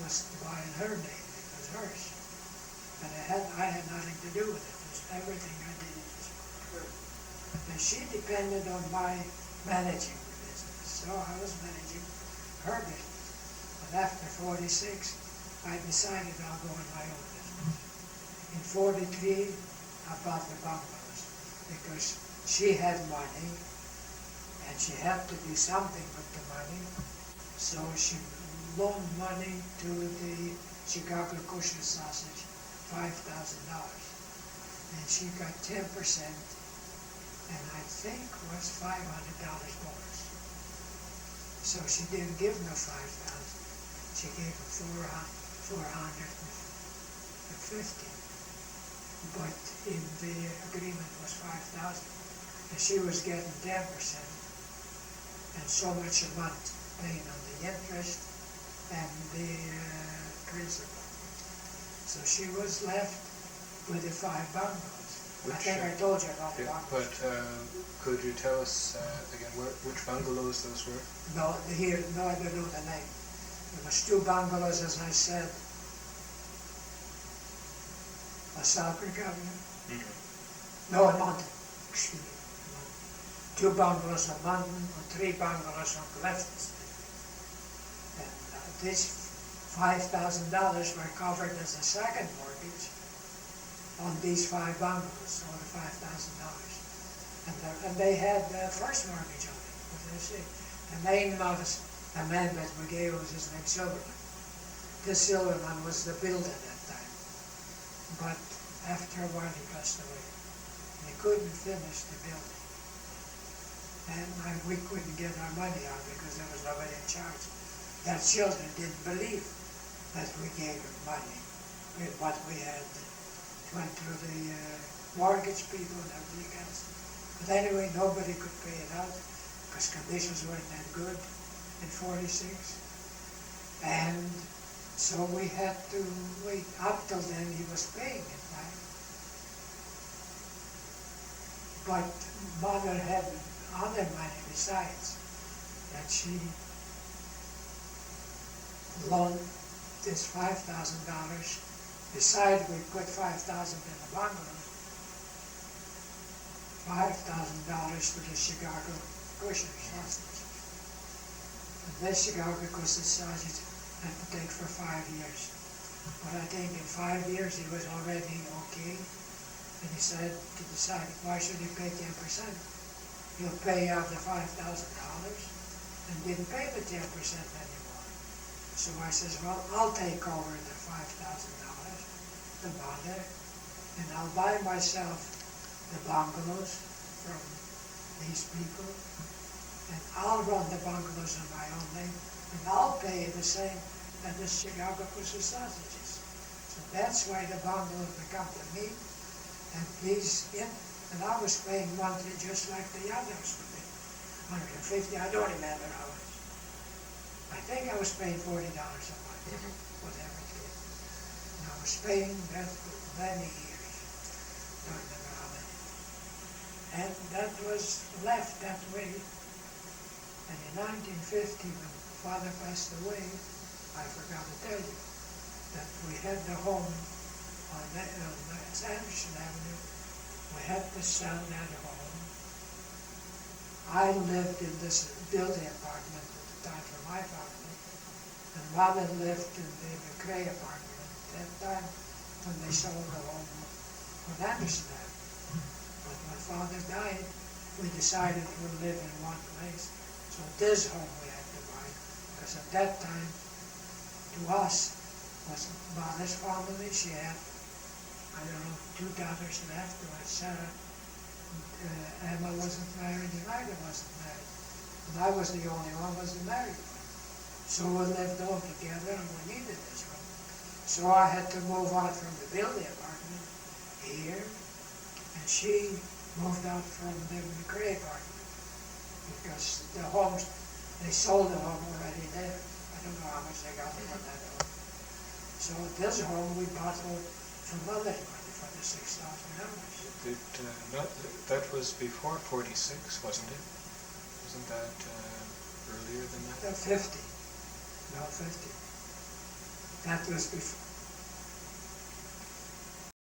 was to buy in her name. It was hers. But I had nothing to do with it. Everything I did was her. And she depended on my managing the business. So I was managing her business. But after 46, I decided I'll go in my own business. In 43, I bought the bungalows because she had money and she had to do something with the money. So she loaned money to the Chicago kosher sausage, $5,000. And she got 10%, and I think was $500 bonus. So she didn't give no 5,000. She gave him 450. But in the agreement was 5,000. And she was getting 10% and so much a month paying on the interest and the principal. So she was left with the 5 bungalows. I think I told you about the bungalows. But could you tell us again which bungalows those were? No, I don't know the name. There was 2 bungalows, as I said. A Selkirk Avenue. Mm-hmm. No, in London. Excuse me. 2 bungalows on London and 3 bungalows on Clifton Street. And these $5,000 were covered as a second mortgage on these 5 bungalows, all the $5,000. And they had the first mortgage on it. What did I say? The name of the man that we gave was his name Silverman. This Silverman was the builder at that time. But after a while he passed away. They couldn't finish the building. And we couldn't get our money out because there was nobody in charge. Their children didn't believe that we gave them money with what we had. Went through the mortgage people and everything else. But anyway, nobody could pay it out because conditions weren't that good in '46. And so we had to wait. Up till then he was paying it back. But Mother had other money besides that she loaned this $5,000. Besides, we put $5,000 in the bungalow, $5,000 to the Chicago kosher sausage. And this Chicago kosher sausage had to take for 5 years. But I think in 5 years he was already okay. And he said to decide, why should he pay 10%? He'll pay out the $5,000 and didn't pay the 10% anymore. So I says, well, I'll take over the $5,000, the mother, and I'll buy myself the bungalows from these people, and I'll run the bungalows on my own name, and I'll pay the same that the Chicago kosher sausages. So that's why the bungalows become to me, and and I was paying monthly just like the others were paying. 150, I don't remember how much. I think I was paying $40 a month, whatever it is. And I was paying that for many years. Don't remember how many. And that was left that way. And in 1950, when Father passed away, I forgot to tell you that we had the home on Anderson Avenue. We had to sell that home. I lived in this building apartment at the time for my family, and Mother lived in the McRae apartment at that time when they sold the home on Anderson Avenue. But when Father died, we decided to live in one place. So this home we had to buy, because at that time, to us, was Mother's family. She had, I don't know, 2 daughters left. There was Sarah. Emma wasn't married, and Ida wasn't married. And I was the only one who wasn't married. So we lived all together, and we needed this room. So I had to move out from the building apartment here, and she moved out from the McRae apartment because the homes, they sold the home already there. I don't know how much they got for that home. So this home we bought from Mother's money for the $6,000. That was before '46, wasn't it? Wasn't that earlier than that? 50. No, 50. That was before.